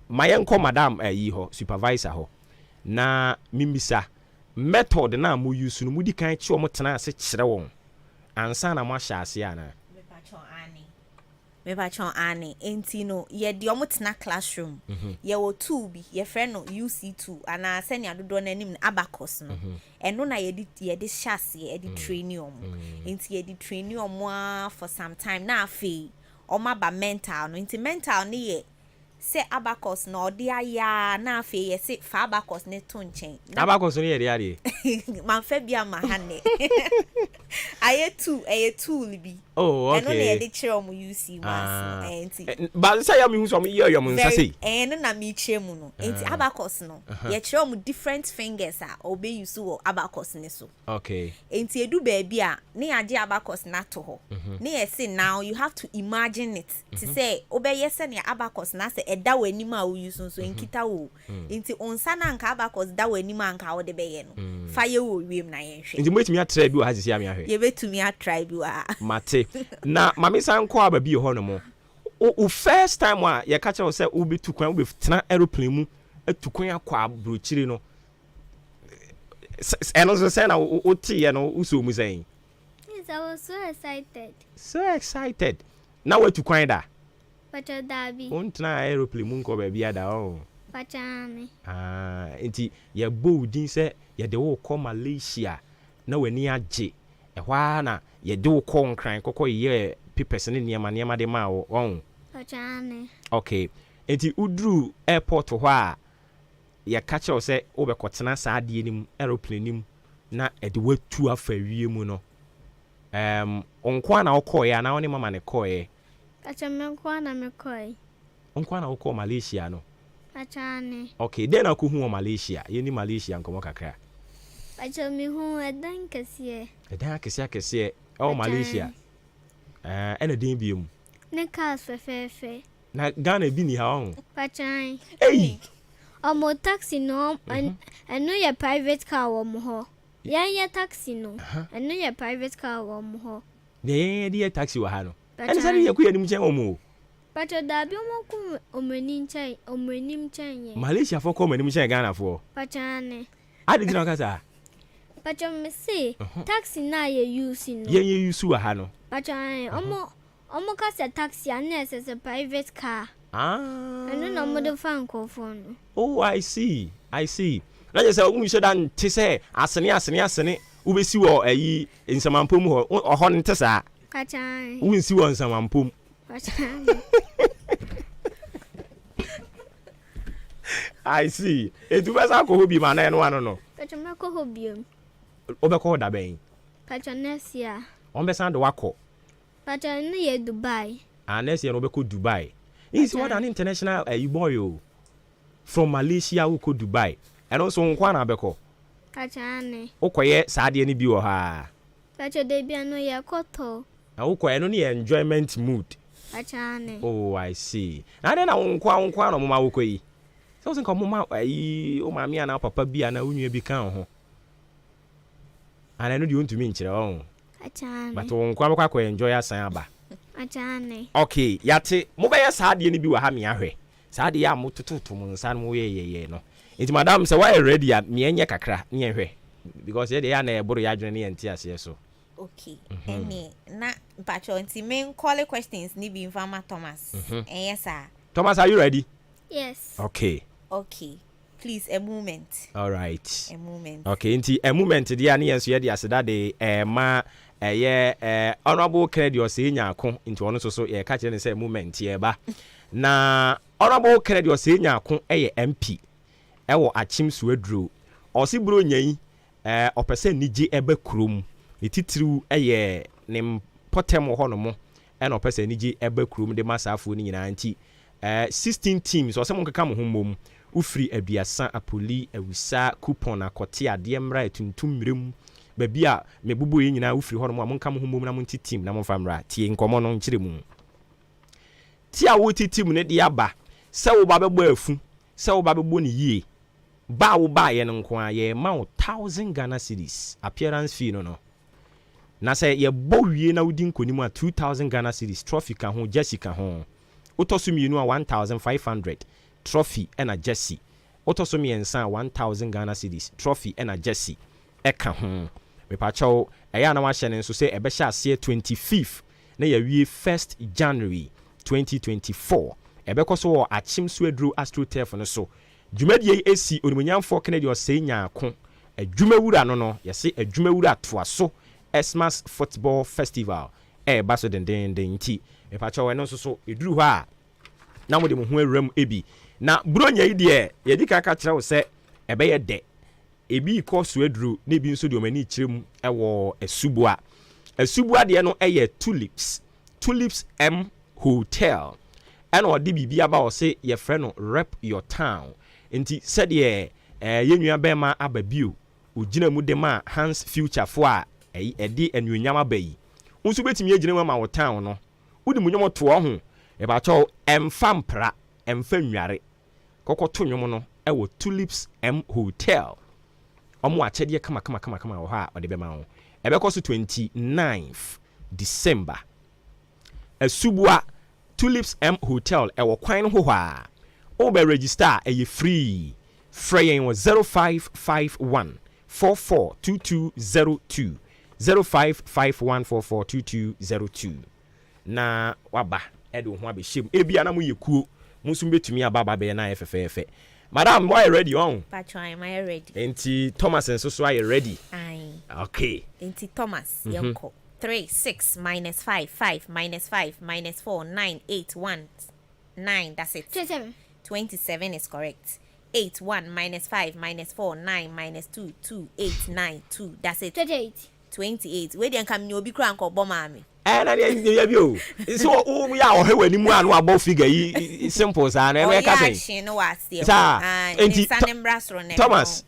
Ma ye nko madam yi ho supervisor ho. Na mimisa method na mo use no mudi kan chi o mo tena ase kire won. Ansa na mo hya ase ana. Me patron Annie enti no ye de omotena classroom ye wo 2 bi ye friend no UC2 ana senior dodo na nim abacus no eno na ye de hyase ye de training enti ye de training for some time na afi oma ba mental no enti mental ne ye se abacus no de aya na afi ye se fa abacus ne to nchen abacus no ye de ade man fa bia ma hane aye tool bi oh okay eno na ye de kire omo UC mas enti ba say ya me hu so me ye mo nsa sei eno na me kire mu no enti abacus no ye kire omo different fingers a obe use wo abacus ne so okay enti edu ba bia ne age abacus na to ho ne ye say now you have to imagine it to say obe yes na abacus na say eda wani ma wo use so enkita wo enti onsa na nka abacus da wani ma nka wo de be ye no fa ye wo wiem na ye hwe enti mo etimi atra bi wo ha sisi am ya hwe ye betumi atra bi wa mate na mami san ko aba bi ho no mo o first time wa ye ka kire say o be tukwan o be tena aeroplane mu atukwan akwa abrochire no eno so say na o tie no uso mu say yes I was so excited na wa tukwan da pacha dabi on tena aeroplane mu ko ba bia da o pachani enti ye boldin say ye de wo ko Malaysia na wani age ehwa na ye de wo ko nkran kokko ye papers ne niema de ma wo on pachani okay enti udru airport ho a ye catch o say wo be kotena saade nim aeroplane nim na e de watu afa wie mu no onkwa na okọ ya na woni mama ne kọ ye pacha menkwa na mekoi onkwa na okọ Malaysia no pachani okay then akuhu o Malaysia ye ni Malaysia nkomo kakra pacha mi hu edan kese o Malaysia ena den biem ne cars fefe na Ghana bi ni ha on pachani hey omo taxi no eno ye private car wo mo ho ye taxi no eno ye private car wo mo ho ne ye taxi wa ha no ena sari ye ku ye nim chen omo pacha dabi omo ku omenim chen ye Malaysia for ko omenim chen Ghana for pachani adi dina kasa pacha me say taxi na ye use no ye use wa ha no pachani omo ka se taxi ana se private car eno na mo de fan ko phone oh I see na je say unu should dan te say asene u be si wo ayi nsamampom ho ho nte sa pachani u nsi wo nsamampom pachani I see edu ba sa ko hobi ma na eno ano no pacha me ko hobi obeko da ben pacha next year on be san de wako pacha ne ye Dubai next year obeko Dubai is what an international boy from Malaysia who go Dubai and also nkwa na beko pacha ne okoye saade ni bi wo ha pacha de bia no ye koto na okoye no ni enjoyment mood pacha ne oh I see na de na nkwa no mama wokoyi so nko mama o mama ana papa bia na onua bi kan ho And I know you want to mean chiro. Achane. But won kwa enjoy asan aba. Achane. Okay, yate mo be saa de ni bi wa ha me ahwe. Saa de ya mo tototo mo nsa mo ye no. Enti madam say why ready a me enye kakra ne ehwe. Because ye de ya na eboro ya adwene ne enti ase so. Okay. Any na pacho enti main call questions ni bi informa Thomas. Yes sir. Thomas, are you ready? Yes. Okay. Okay. Please a moment. All right. A moment. Okay, nti a moment dia na yenso ye de aseda de ma honorable credit or say nyako nti ono so ye ka kire ne say moment ye ba. Na honorable credit or say nyako MP wo achim suadru. Osi bro nyan opese nigi ebe krom. Ne titiriu ne potem ho no mo na opese nigi ebe krom de masafo ni nyina nti 16 teams or some kaka mo homom ufri aduasa apoli awisa coupon akote ade mra etuntum mrem ba bia mebubu yi nyina ufri ho no mo nka mo homom na mo nti team na mo famra tie nkomo no nkire mu ti a wo ti team ne de aba se wo ba bebo afu se wo ba bebo ne yie ba wo ba ye no nko a ye ma 1000 Ghana cedis appearance fee no na se ye bo wie na wodi nkonimu a 2000 Ghana cedis trophy ka ho jersey ka ho Otosumi a 1,500 trophy and a jersey. Otosumi and San 1,000 Ghana cedis trophy and a jersey. Eka ho. Me pacho eya na wa hye so say ebesha ase 25th na ya wie 1st January 2024. Ebekoso wo achim suadru Astro Turf no so. Dwumadie esi onimunyamfo Kennedy Osenya ko. Adwumawura no yese adwumawura toaso Xmas Football Festival. Baso den nti me pacho we no so eduru ho a na mo de mo ho awram ebi na bronya yi de ye di kaka kire wo se ebe ye de ebi ko so eduru na ebi nso de o mani kirem ewo asubua de no eye tulips M Hotel and or DBB aba o se ye frɛ no rep your town nti said ye yenua be ma ababio ogina mu de ma Hans Future fo a edi anuonyam abayi unsu betimi agina ma wo town no wudi munyom to ho e ba cho emfa mpra emfa nware kokoto nwom no e wo Tulips M Hotel omo achede kama wo ha ode be ma ho e be koso 29th December asubua Tulips M Hotel e wo kwan ho ha o be register e free freeing was 0551 442202 0551442202 na waba edo ho abehim ebia na mo yekuo musu betumi ababa be na efefefe madam why ready on patcho am I ready enti Thomas and so are you ready aye okay enti Thomas yanko 3 6 minus 5 5 minus 5 minus 4 9 8 1 9 that's it 27 is correct 8 1 minus 5 minus 4 9 minus 2 2 8 9 2 that's it 28 we dey come ni obi kra nko bo ma me na dey bi o so o ya o he wani mu anu abo figure yi simple sa na e ka say no was there enti Thomas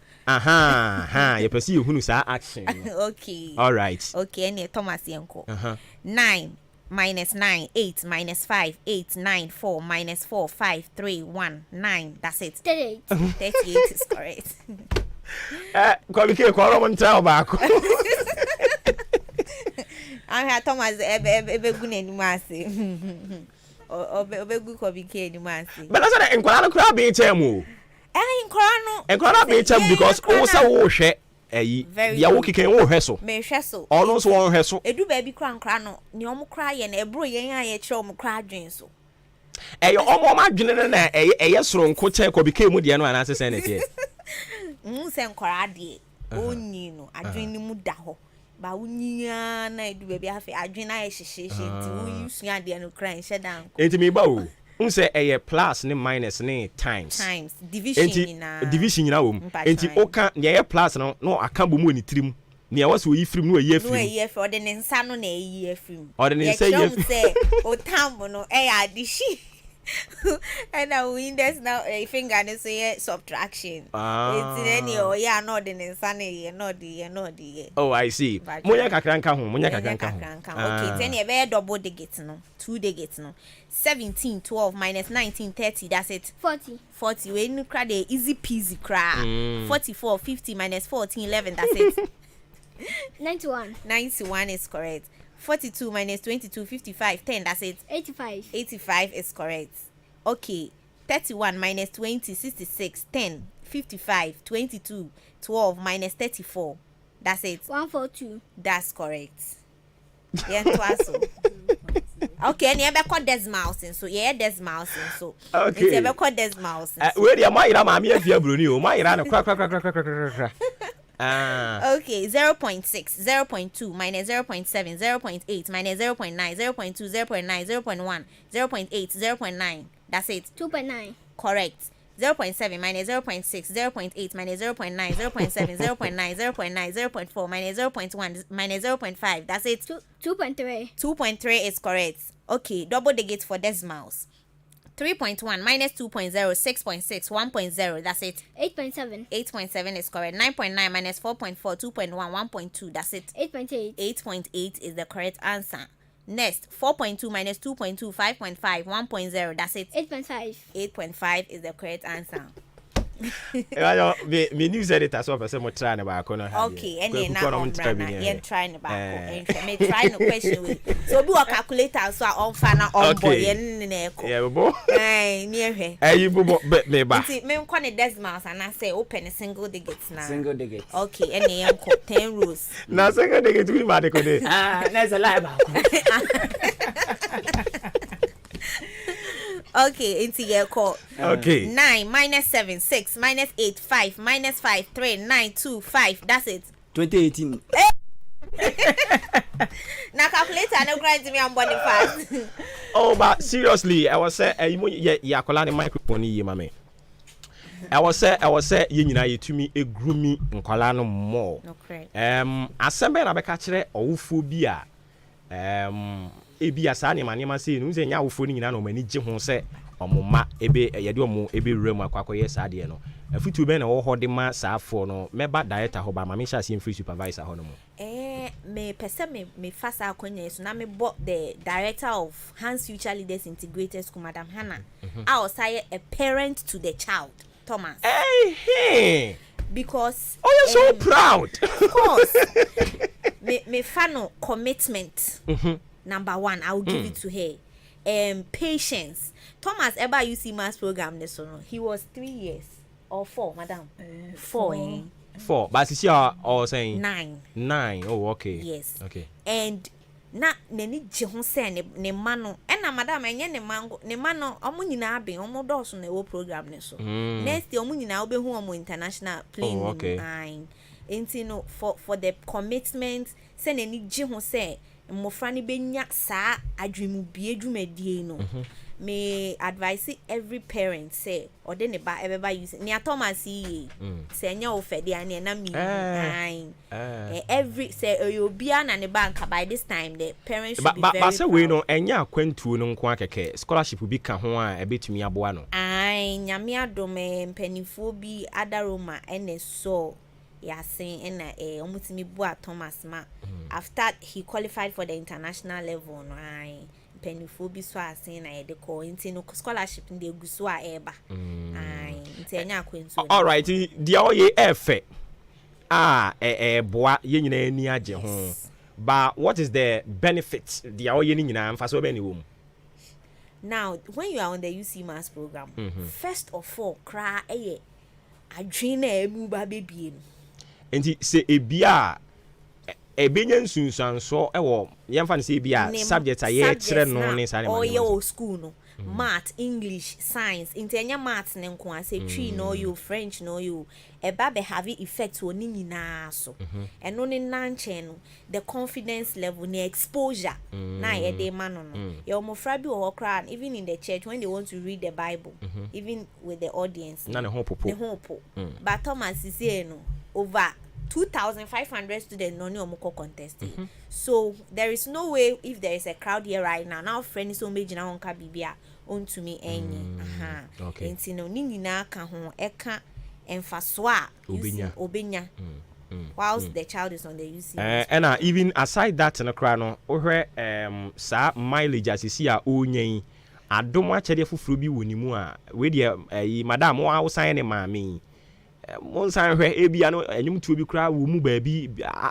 you perceive you hunu sa action okay all right okay any Thomas yenko 9 minus 9 8 minus 5 8 9 4 minus 4 5 3 1 9 that's it 38 is correct kwa bike kwa ro mon tell back I had Thomas ebegu na nimu ase obegu kwa bike nimu ase but that's enkwara no kra be chemu enkwara be chemu because o sa wo hwe eyi ya wo kiken wo hwe so me hwe so ono so wo hwe so edu ba bi kra no ni omo kra ye na ebro yen a ye kire omo kra adwen so eyo omo ma adwene na eye soro nko che kwa bike mu de no ana sese na tie se nkwara de onyi no adwen ni mu da ho ba unya na edu ba bi afi adwen na ye hyehye nti wo yusua de no kra nhye dan enti me ba o unse eye plus ne minus ne times division nyina wo enti oka ne eye plus no aka bo mu ni tirim ne ya wase oyi firim no oyi afirim no oyi afi ode ne nsa no na eyi afirim ode ne nsa yi afirim o tambo no adishi and now we index now a finger no say subtraction it's any oh yeah no the insane no the oh I see munya kakranka ho okay then you be double digits no 2 digits no 17 12 minus 19 30 that's it 40 we no cra the easy peasy cra 44 50 minus 14 11 that's it 91. 91 is correct. 42 minus 22, 55, 10, that's it. 85. 85 is correct. Okay. 31 minus 20, 66, 10, 55, 22, 12 minus 34. That's it. 142. That's correct. Yeah, twice. Okay, and you ever call decimals and so yeah, decimals and so. Okay. You ever call decimals. Where you my mama if you Bruno, my ran crack. Okay, 0.6, 0.2 minus 0.7, 0.8 minus 0.9, 0.2, 0.9, 0.1, 0.8, 0.9. That's it. 2.9. Correct. 0.7 minus 0.6, 0.8 minus 0.9, 0.7, 0.9, 0.9, 0.4 minus 0.1 minus 0.5. That's it. 2.3. 2.3 is correct. Okay, double the gate for decimals. 3.1 minus 2.0, 6.6, 1.0. That's it. 8.7. 8.7 is correct. 9.9 minus 4.4, 2.1, 1.2. That's it. 8.8. 8.8 is the correct answer. Next, 4.2 minus 2.2, 5.5, 1.0. That's it. 8.5. 8.5 is the correct answer. Me news editor so person mo try na ba ko no. Okay, and then now on yen try na ba ko. Me try no question we. So be a calculator so on fa na on boy yen na ko. Yeah, bo. Eh, near he. Eh, bo me ba. See, me ko ne decimals and I say open a single digits now. Single digits. Okay, and then ko 10 rows. Na single digits we ma de ko de. That's a lie ba. Okay, into your call. Okay. 9 minus 7, 6 minus 8, 5 minus 5, 3, 9, 2, 5. That's it. 2018. Now calculator, no grind to me on body fast. Oh, but seriously, I was say, you call the microphone here, mame. I was say, you know, you to me a groomy in Colano more. Okay. Assemble na beka kire owufobia. Ebi asa ne manema se no nze nya awofo ni nyina no mani gye ho se omoma ebe yede omo ebe rem akwakoye sa de no afutu be na wo hode ma saafo no meba director ho ba ma me sha se free supervisor ho no mo me pese me fasa akonya so na me bo the director of Hans Future Leaders Integrated School, Madam Hannah. I was a parent to the child, Thomas. Hey. Because you're so proud. Of course. me fano commitment. Number 1, I will give it to her. Patience. Thomas ever you see mass program this one. He was 3 years or 4, madam. 4. 4. But is all saying 9. Oh, okay. Yes. Okay. And na neni jehon se ne mano. Na madam enye ne mango ne mano omo nyina be omo do so na wo program ne so. Next year omo nyina obehu omo international plane. Oh, okay. Enti no for the commitment se neni jehon se mmofra ne benya saa adwemu bie dwumadie no. Me advise every parent say ode ne ba ebeba use ne Thomas yi say nya ofede ane na me every say oyobia na ne bank by this time the parents should be very but say we no enya akwantuo no nko akeke scholarship bi ka ho a ebetumi aboa no nyame adome mpanifo bi adaroma ene so yasin ena omutimi bua Thomas ma after he qualified for the international level no penifo bi so asin na yede ko nti no scholarship ndi eguso a eba nti enya akwentu. All right, dia oye efe boa ye nyina ani age ho, but what is the benefit dia oye ni nyina mfa so be ni wo? Now when you are on the UC Mass program, first of all kra adwena emu ba bebie no nti se ebia ebenya nsunsanso ewo yemfa ne se ebia subject aye kire no ne sare ma o school no math, English, science nti enya math ne nko ase twi no you French no you eba be have effect woni nyina so eno ne nanche no the confidence level ne exposure na ye de ma no your mofra bi o kra even in the church when they want to read the Bible even with the audience na ne hopo but Thomas say no over 2,500 students no omoko contest. So there is no way if there is a crowd here right now friends so major na onka bibia on to me enyi okay enti no ni nyina ka ho eka emfaso a obenya whilst the child is on the UC and even aside that no kra no ohwe sa mileage asisi a onyen adom a chede fufuro bi woni mu a we de madam wo awusan ne maami monsan hwe ebia no enyum tuo bi kra wo mu baabi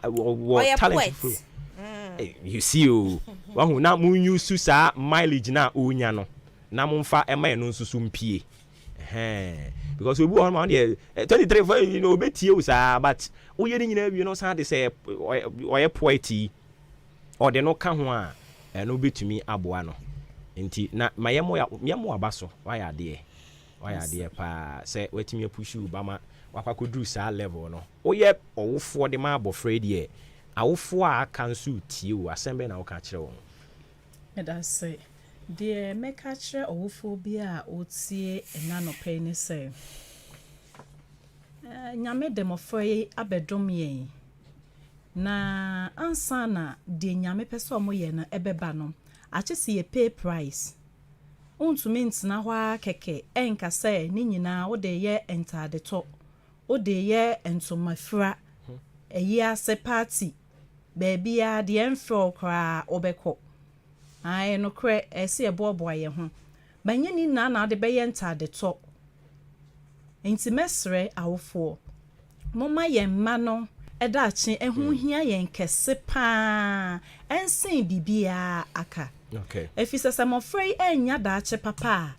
wo talent fo you see o wahu na mun use sa mileage na onya no na monfa ema no nsusu mpie because we on man 23 for you know betie o sa but wo ye ni nyina wi no san de say oye poeti or de no ka ho a no betumi aboa no nti na mayemo abaso waya de pa say wetimi push you bama wakwakodru sa level no oye owofo de ma abofra de awofo a kansu tie o asembe na wo ka kire wo da say de meka kire owofo bi a otie enanope ni say nyame demofo yi abedom yen na ansa na de nyame pese omo ye na ebeba no achese ye pay price untumi ntina hwa keke enka say ni nyina wo de ye entade to wo de ye entomafra eyi ase party baby a de enfro kra obekọ ai no kre ese ebobo ye ho banye ni na de be ye entade to intimesre awofo moma ye mma no edachi ehu hia ye nkese pa ensin bibia aka okay efisa samofrey enya daache papa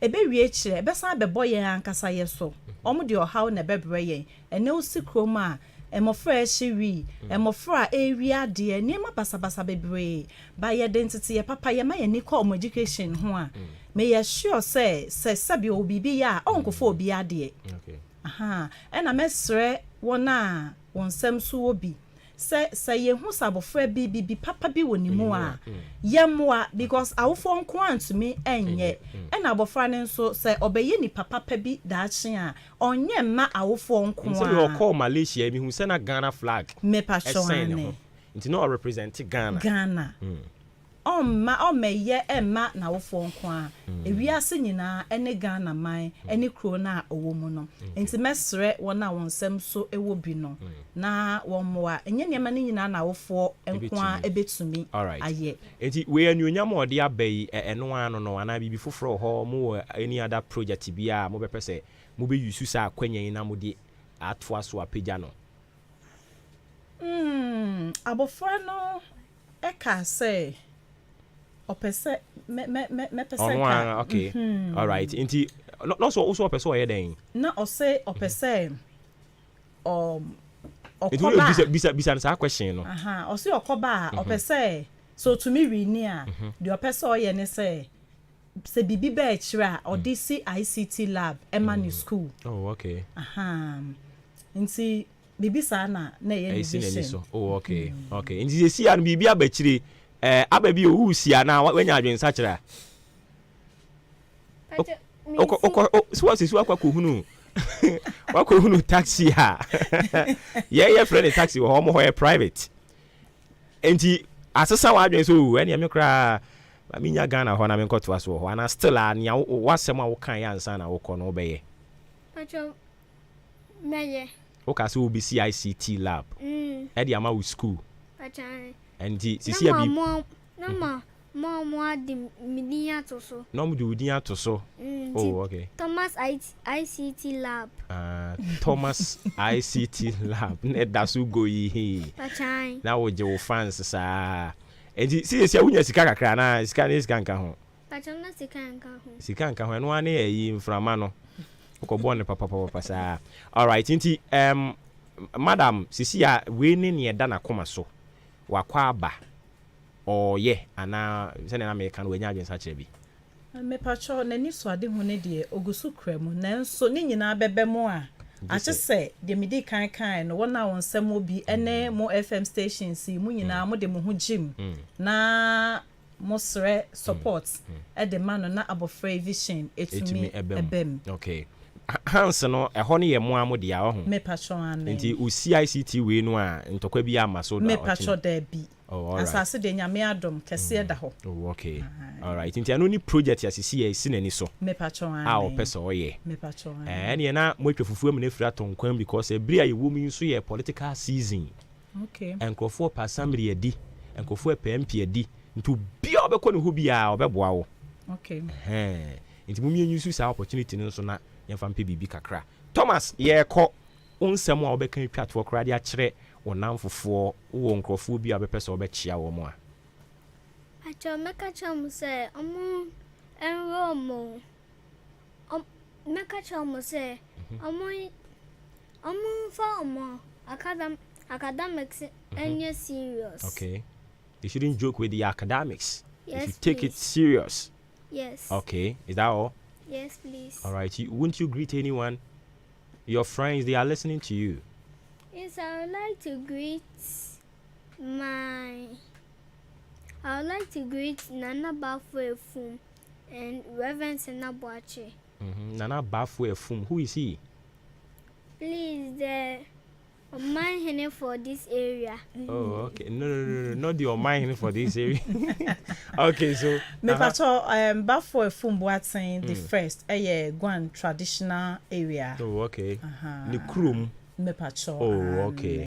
ebewie kire ebesan bebo ye ankasa ye so omo de ohaw na bebre ye ene osikroma emofra ehiri emofra area de niema basabasa bebre ba ye identity ye papa ye ma ye ni call education ho a me ye sure say sabi obibi ya onkofo obi ade okay ena mesre wona wonsem so obi say ye hu sabofra bi papa bi wonimu a yemwa because awofo nko antumi enye ena abofra ne nso say obeye ni papa bi daachi a onye ma awofo nko a nti we call Malaysia mi hu say na Ghana flag me pa shoane nti no represent Ghana omeye emma na awofo nko a ewiase nyina ene Ghana man ene kro na owomu no nti mesre wona wonsem so ewo bi no na wonmoa enye niema ni nyina na awofo nko a ebetumi aye enti we anuonyam ode abai eno ano no ana bibi foforo ho mo any other project bia mo bepese mo be use sa akwanyen na mo de atwa so apagya no abofra no eka say opese me pese ka okay all right inti no so also opese o ye den na o say opese okoba bisa na question no o say okoba opese so to me wi ni a the opese o ye ne say se bibi ba chira o DC ICT lab emani school okay inti bibi sana na ye ni vision okay inti si an bibi abachire ababi o sia na wanya adwen sa kira so akwakohunu wakohunu taxi ha ye friend taxi wo ho mo private enti asesa wa adwen so ene me kra minya Ghana ho na me nkoto aso ho ana still ania wasem a wo kan ya ansa na wo kọ no obeye pacho meye o ka so obi CICT lab e di ama wo school pacho enti sisi abi Mama adi midinya to so. No mu di ato so. Okay. Thomas ICT lab. Thomas ICT lab. Ne da so go yi. Pachan. Na wo je wo fans sa. Enti sisi awunya sika kakra na sika ne sika nka ho. Pachan na sika nka ho. Sika nka ho no ane yi mframa no. Ko ne papa sa. All right. Enti madam sisi ya we ne da na koma so. Wakwa aba. Ye ana sene na American we nya adwensa kire bi me pacho na ni so ade ho ne de ogusu kremu nanso ni nyina bebe mo a ache se de medi kan no wona wonsem obi ene mo FM stations mu nyina mo de mo ho gym na mo sre support e de man na abofra vision etumi ebem okay Hans no ehọ ne ye mo amode a ho me pacho ane nti o CICT we no a ntokwa bi ama so da me pacho da bi right. Asase de nyame adom kese da ho okay all right nti ano ni project asisi ye sinani so me pacho ane a o pese oye me pacho ane ene na mo atwafufu am na fira tonkwan because ebri a ye wo mi so ye political season okay enkofo pa assembly edi enkofo PMP edi nti bia obekọ ne ho bia obeboa wo okay Nti mumie use sa opportunity no so na yɛmfa mpe bibi kakra. Thomas, yɛkɔ onsɛm a wobɛka twa to kra de akyerɛ wonam fofoɔ wo nkrɔfoɔ bi a bɛpɛ sɛ wobɛkyia wɔ mo a. Acho meka chom say enroll meka chom say for academics and serious. Okay. You shouldn't joke with the academics. Yes, you should take it serious. Yes. Okay. Is that all? Yes, please. All right. Won't you greet anyone? Your friends, they are listening to you. Yes, I would like to greet Nana Bafwe and Reverend Senabuache. Nana Bafwe. Who is he? Please, the Oman for this area. Oh, okay. No, not the Oman for this area. Okay, so me pato Bafwe Boateng the first Guan traditional area. Oh, okay. The Krum. Me pato. Oh, okay.